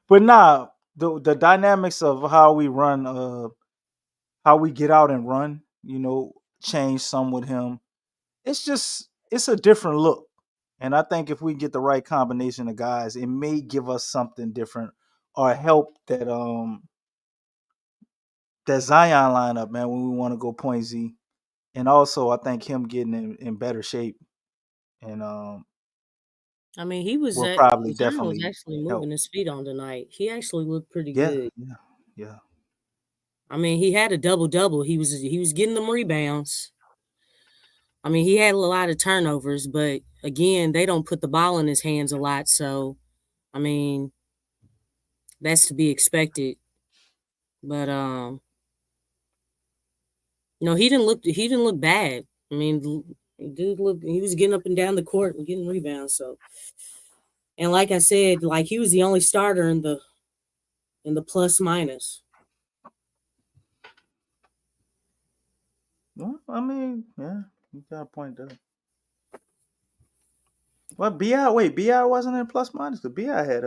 But nah, the dynamics of how we run, how we get out and run, you know, change some with him. It's a different look. And I think if we get the right combination of guys, it may give us something different or help that Zion lineup, man, when we want to go point Z. And also I think him getting in better shape and I mean, he was will at probably Zion was definitely actually help. moving his feet on tonight. He actually looked pretty Yeah, good. yeah. I mean, he had a double. He was getting them rebounds. I mean, he had a lot of turnovers, but again, they don't put the ball in his hands a lot. So, I mean, that's to be expected. But no, he didn't look bad. I mean, he was getting up and down the court and getting rebounds. So, and like I said, like he was the only starter in the plus minus. Well, I mean, yeah, you got a point there. Well, BI wasn't in plus minus because BI had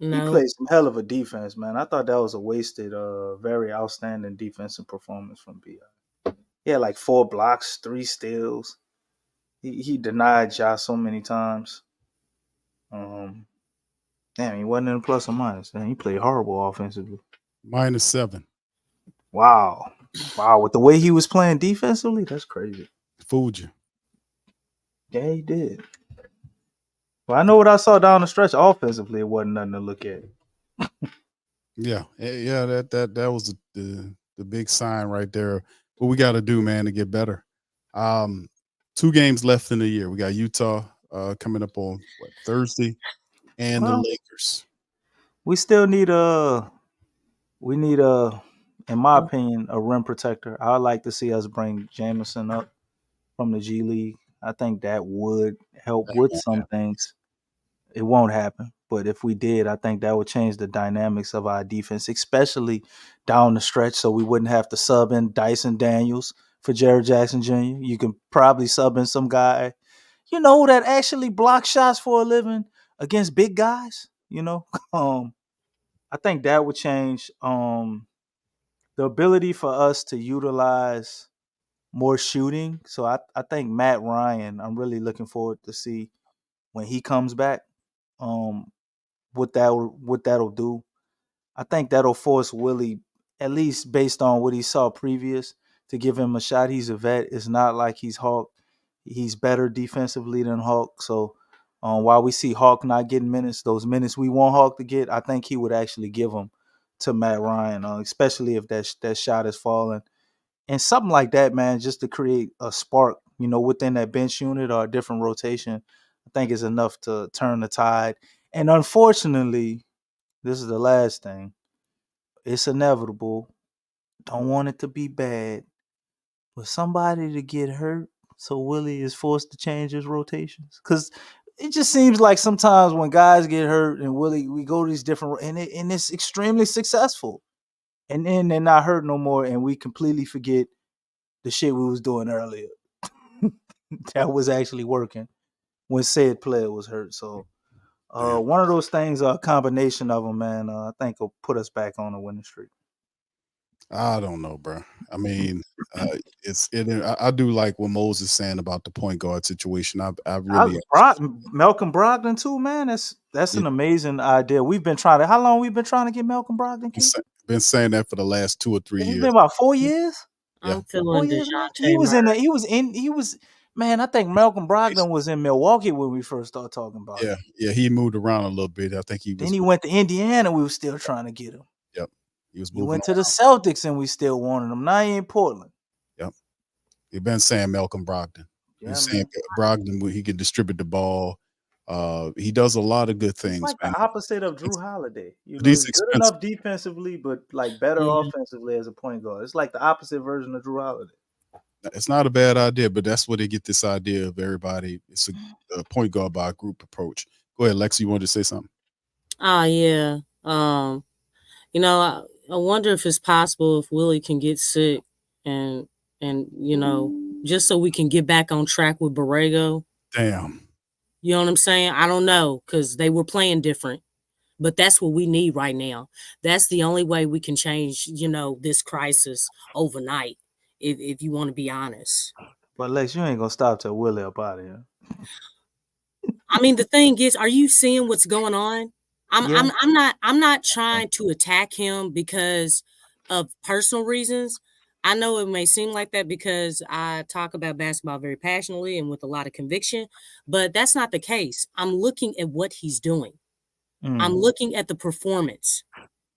he No, played some hell of a defense, man. I thought that was a wasted, very outstanding defensive performance from BI. He had like 4 blocks, 3 steals. He denied Ja so many times. Damn, he wasn't in plus or minus. Man, he played horrible offensively. -7. Wow. With the way he was playing defensively, that's crazy. Fooled you. Yeah, he did. Well, I know what I saw down the stretch offensively. It wasn't nothing to look at. Yeah. That was the big sign right there. What we got to do, man, to get better. 2 games left in the year. We got Utah coming up on Thursday, and the Well, Lakers. we still need in my opinion, a rim protector. I'd like to see us bring Jameson up from the G League. I think that would help with some things. It won't happen, but if we did, I think that would change the dynamics of our defense, especially down the stretch, so we wouldn't have to sub in Dyson Daniels for Jared Jackson Jr. You can probably sub in some guy, that actually blocks shots for a living against big guys. I think that would change the ability for us to utilize more shooting. So I think Matt Ryan, I'm really looking forward to see when he comes back, what that'll do. I think that'll force Willie, at least based on what he saw previous, to give him a shot. He's a vet. It's not like he's Hawk. He's better defensively than Hawk. So while we see Hawk not getting minutes, those minutes we want Hawk to get, I think he would actually give them to Matt Ryan, especially if that shot is falling. And something like that, man, just to create a spark, within that bench unit or a different rotation, I think is enough to turn the tide. And unfortunately, this is the last thing. It's inevitable. Don't want it to be bad. But somebody to get hurt so Willie is forced to change his rotations. Because it just seems like sometimes when guys get hurt and Willie, we go to these different and it's extremely successful, and then they're not hurt no more, and we completely forget the shit we was doing earlier that was actually working when said player was hurt. So one of those things, a combination of them, man, I think will put us back on a winning streak. I don't know, bro. I mean, I do like what Moses is saying about the point guard situation. I really Malcolm Brogdon too, man. That's an amazing idea. We've been trying to. How long we've been trying to get Malcolm Brogdon? Been saying that for the last 2 or 3 years. It's been about 4 years. Yeah. I'm feeling DeJounte He was Murray. in there. He was. Man, I think Malcolm Brogdon was in Milwaukee when we first started talking about it. Yeah. He moved around a little bit. I think he was. Then he went to Indiana. We were still trying to get him. Yep. He went to the Celtics and we still wanted him. Now he in Portland. Yep. You've been saying Malcolm Brogdon. Yeah, You're saying Brogdon, he can distribute the ball. He does a lot of good things. It's like man. the opposite of Drew Holiday. You know, He's he's good enough defensively, but like better offensively as a point guard. It's like the opposite version of Drew Holiday. It's not a bad idea, but that's where they get this idea of everybody. It's a point guard by a group approach. Go ahead, Lexxah. You wanted to say something? Yeah. You know, I wonder if it's possible if Willie can get sick and you know, just so we can get back on track with Borrego. Damn. You know what I'm saying? I don't know, because they were playing different. But that's what we need right now. That's the only way we can change, you know, this crisis overnight, if you want to be honest. But Lex, you ain't gonna stop till Willie up out of here. I mean, the thing is, are you seeing what's going on? I'm not trying to attack him because of personal reasons. I know it may seem like that because I talk about basketball very passionately and with a lot of conviction, but that's not the case. I'm looking at what he's doing. I'm looking at the performance,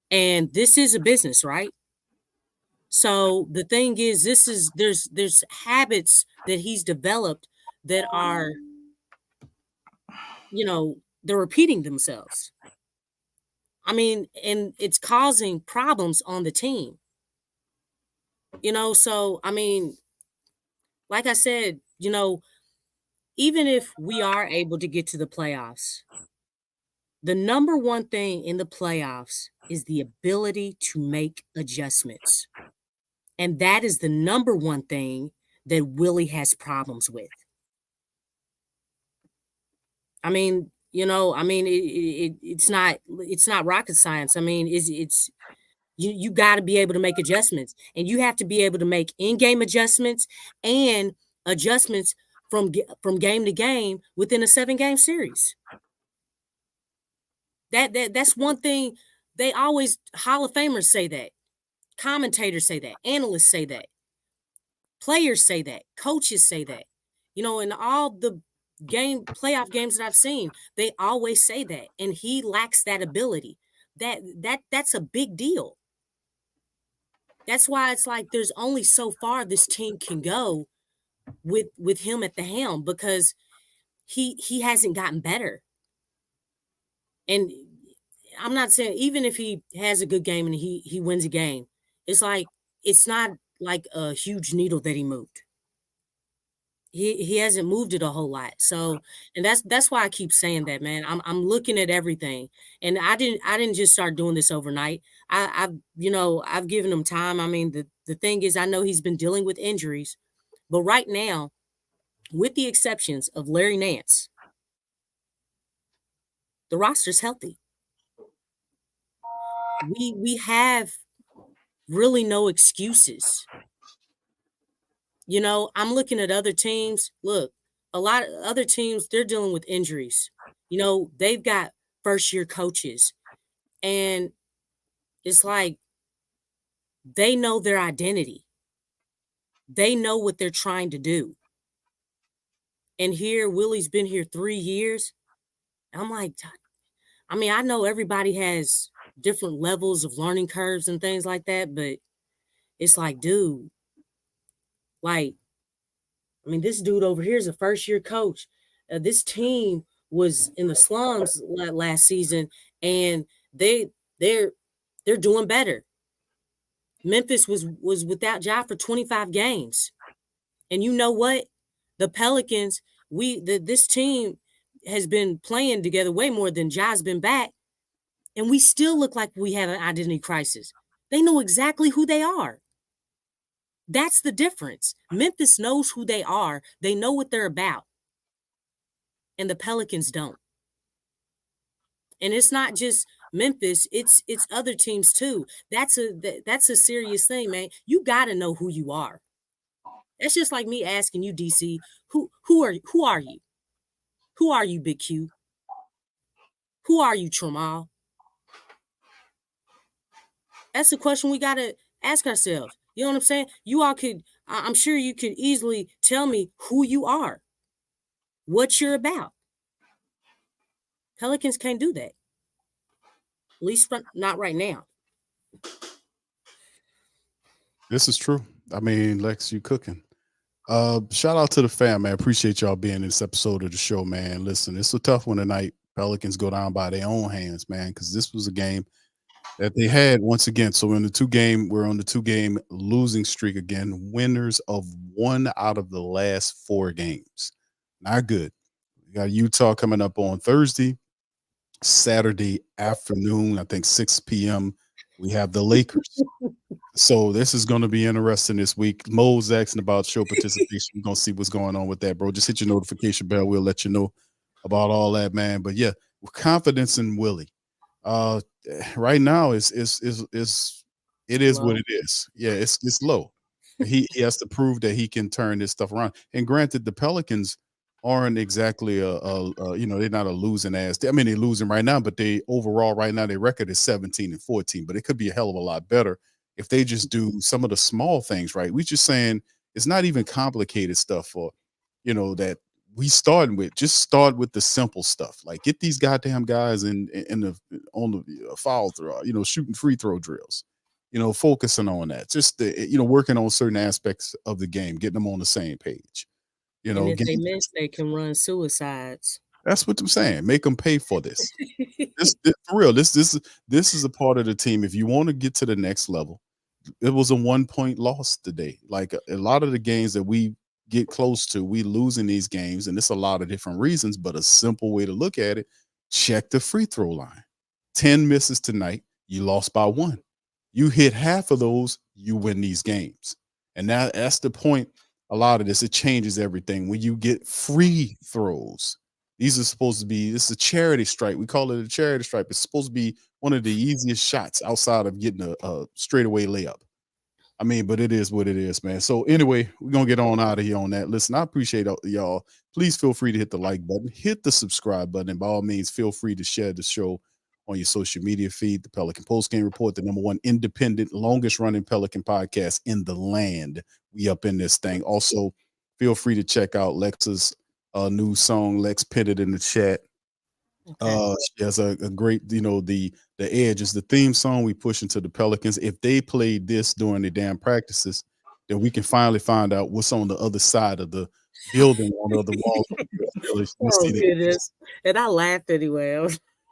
and this is a business, right? So the thing is, there's habits that he's developed that are, you know, they're repeating themselves. I mean, and it's causing problems on the team. You know, so, I mean, like I said, you know, even if we are able to get to the playoffs, the number one thing in the playoffs is the ability to make adjustments. And that is the number one thing that Willie has problems with. I mean, you know, I mean, it's not rocket science. I mean, it's you got to be able to make adjustments, and you have to be able to make in-game adjustments and adjustments from game to game within a 7-game series. That's one thing. They always, Hall of Famers say that, commentators say that, analysts say that, players say that, coaches say that. You know, in all the playoff games that I've seen, they always say that, and he lacks that ability. That's a big deal. That's why it's like there's only so far this team can go with him at the helm, because he hasn't gotten better. And I'm not saying even if he has a good game and he wins a game, it's like it's not like a huge needle that he moved. He hasn't moved it a whole lot. So, and that's why I keep saying that, man. I'm looking at everything, and I didn't just start doing this overnight. I've given him time. I mean, the thing is, I know he's been dealing with injuries, but right now, with the exceptions of Larry Nance, the roster's healthy. We have really no excuses. You know, I'm looking at other teams. Look, a lot of other teams, they're dealing with injuries. You know, they've got first-year coaches. And it's like they know their identity. They know what they're trying to do. And here, Willie's been here 3 years. I'm like, I mean, I know everybody has different levels of learning curves and things like that, but it's like, dude, like, I mean, this dude over here is a first-year coach. This team was in the slums last season, and they're doing better. Memphis was without Ja for 25 games, and you know what? The Pelicans, this team, has been playing together way more than Ja's been back, and we still look like we have an identity crisis. They know exactly who they are. That's the difference. Memphis knows who they are. They know what they're about. And the Pelicans don't. And it's not just Memphis, it's other teams too. That's a serious thing, man. You got to know who you are. That's just like me asking you, DC, who are you? Who are you, Big Q? Who are you, Tramal? That's the question we got to ask ourselves. You know what I'm saying? You all could, I'm sure you could easily tell me who you are, what you're about. Pelicans can't do that. At least not right now. This is true. I mean, Lex, you cooking. Shout out to the fam, man. Appreciate y'all being in this episode of the show, man. Listen, it's a tough one tonight. Pelicans go down by their own hands, man, because this was a game that they had once again. So we're on the 2-game losing streak again. Winners of 1 out of the last 4 games. Not good. We got Utah coming up on Thursday. Saturday afternoon, I think 6 p.m. we have the Lakers. So this is going to be interesting this week. Mo's asking about show participation. We're going to see what's going on with that, bro. Just hit your notification bell. We'll let you know about all that, man. But yeah, with confidence in Willie. Right now it is low. What it is. Yeah, it's low. He has to prove that he can turn this stuff around. And granted, the Pelicans aren't exactly they're not a losing ass. I mean, they're losing right now, but they overall right now their record is 17-14. But it could be a hell of a lot better if they just do some of the small things right. We just saying it's not even complicated stuff for that we starting with. Just start with the simple stuff. Like get these goddamn guys on the foul throw, shooting free throw drills. Focusing on that. Just working on certain aspects of the game, getting them on the same page. And if they miss, they can run suicides. That's what I'm saying. Make them pay for this. this for real. This is a part of the team. If you want to get to the next level, it was a 1-point loss today. Like a lot of the games that we get close to, we losing these games, and it's a lot of different reasons. But a simple way to look at it: check the free throw line. 10 misses tonight, you lost by 1. You hit half of those, you win these games, and that's the point. A lot of this, it changes everything. When you get free throws, these are supposed to be, this is a charity stripe. We call it a charity stripe. It's supposed to be one of the easiest shots outside of getting a straightaway layup. I mean, but it is what it is, man. So anyway, we're going to get on out of here on that. Listen, I appreciate y'all. Please feel free to hit the like button, hit the subscribe button, and by all means, feel free to share the show on your social media feed. The Pelican Postgame Report, the #1 independent, longest running Pelican podcast in the land. We up in this thing. Also, feel free to check out Lexxah's new song. Lex pinned it in the chat. Okay. She has a great, the Edge is the theme song we push into the Pelicans. If they played this during the damn practices, then we can finally find out what's on the other side of the building, on the other wall. Oh, goodness. And I laughed anyway.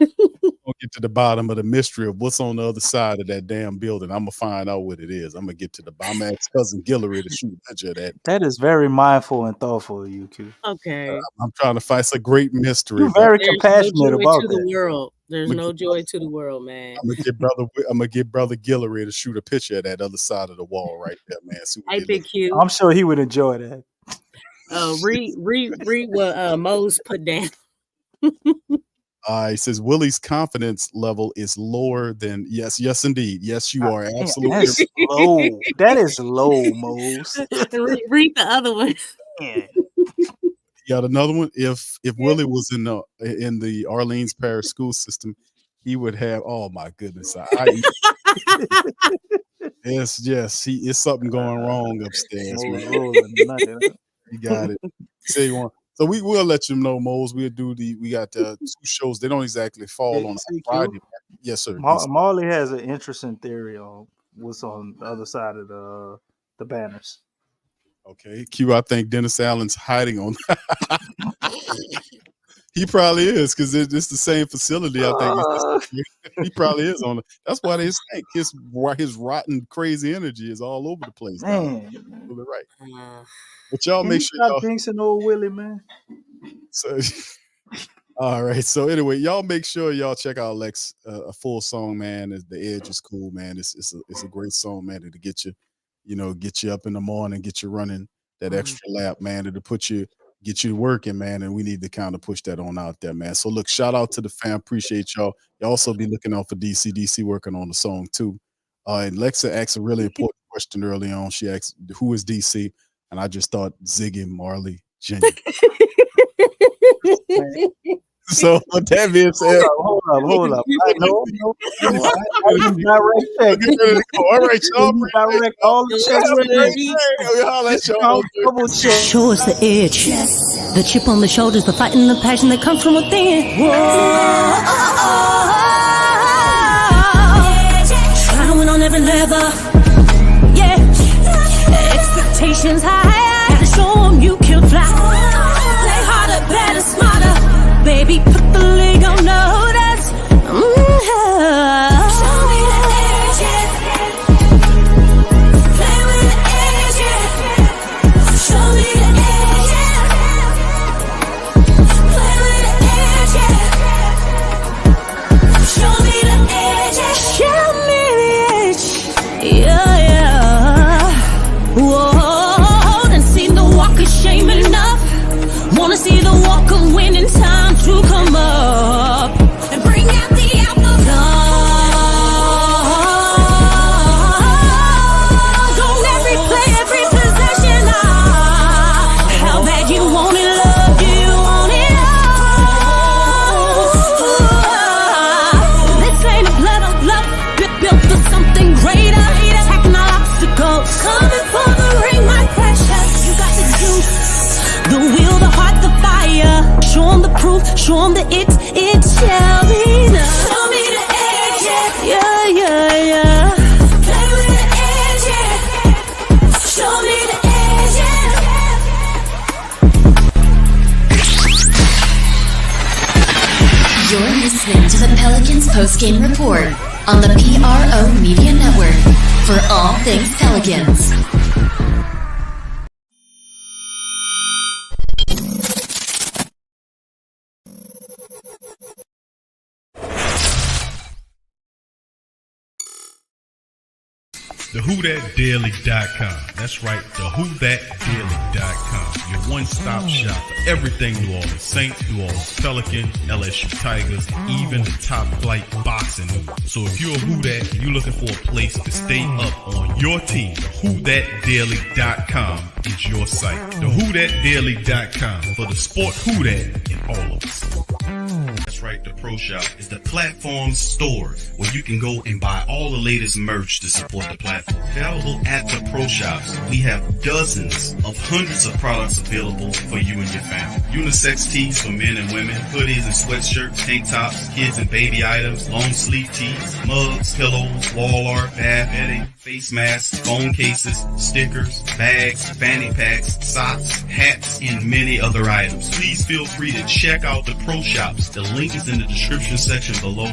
I'll get to the bottom of the mystery of what's on the other side of that damn building. I'm gonna find out what it is. I'm gonna get to the bottom. I'm asking cousin Guillory to shoot a picture of that. That is very mindful and thoughtful of you, Q. Okay. I'm trying to find. It's a great mystery. You're very compassionate about the world. There's no joy to the world, man. I'm gonna get brother Guillory to shoot a picture of that other side of the wall right there, man. Hey, Big Q. I'm sure he would enjoy that. Read what Mose put down. He says Willie's confidence level is lower than yes, indeed. Yes, you are absolutely that's low. That is low, Mose. Read the other one. You got another one. If Willie was in the Orleans Parish school system, he would have. Oh my goodness! Yes. It's something going wrong upstairs, man. You got it. Say you want. So we will let you know, Mose. We got 2 shows. They don't exactly fall on Friday. Yes, sir. Marley has an interesting theory on what's on the other side of the banners. Okay, Q. I think Dennis Allen's hiding on. He probably is because it's the same facility. I think he probably is on. That's why they stink. His rotten, crazy energy is all over the place. Man, you're right. But y'all make sure y'all jinxing old Willie, man. So All right. So anyway, y'all make sure y'all check out Lex, a full song, man. The Edge is cool, man. It's a great song, man. To get you, get you up in the morning, get you running that extra lap, man. To get you working, man. And we need to kind of push that on out there, man. So look, shout out to the fam. Appreciate y'all. You also be looking out for DC. DC working on the song too. And Lexxah asked a really important question early on. She asked, "Who is DC?" And I just thought Ziggy Marley Jr. So with that being said, hold up. No. All right, y'all. Direct all the checks. Show us the edge, the chip on the shoulders, the fight and the passion that comes from within. Try to win on every level, yeah. Expectations high, gotta show 'em you can fly. Play harder, better, smarter. Baby, put the league on notice. Show me the edge, play with the edge, show me the edge, play with the edge, show me the edge, show me the edge, yeah. Whoa, and see the walk of shame enough. Wanna see the walk of winning time to come up and bring out the alpha. Don't every play, every possession. How bad you want it, love you want it all. This ain't a blood on blood, built for something greater. Attacking all obstacles, coming for the ring, my precious. You got the juice, the will, the heart, the fire. Show 'em the proof, show 'em that it shall be done. Show me the edge, yeah. Play with the edge, yeah. Show me the edge, yeah. You're listening to the Pelicans postgame report on the PRO Media Network. For all things Pelicans. TheWhoThatDaily.com. That's right, TheWhoThatDaily.com. Your one-stop shop for everything New Orleans Saints, New Orleans Pelicans, LSU Tigers, even the top flight boxing news. So if you're a Who That and you're looking for a place to stay up on your team, TheWhoThatDaily.com is your site. TheWhoThatDaily.com for the sport Who That in all of us. That's right, the Pro Shop is the platform store where you can go and buy all the latest merch to support the platform. Available at the Pro Shops, we have dozens of hundreds of products available for you and your family. Unisex tees for men and women, hoodies and sweatshirts, tank tops, kids and baby items, long sleeve tees, mugs, pillows, wall art, bath bedding, face masks, phone cases, stickers, bags, fanny packs, socks, hats, and many other items. Please feel free to check out the Pro Shops. The link is in the description section below.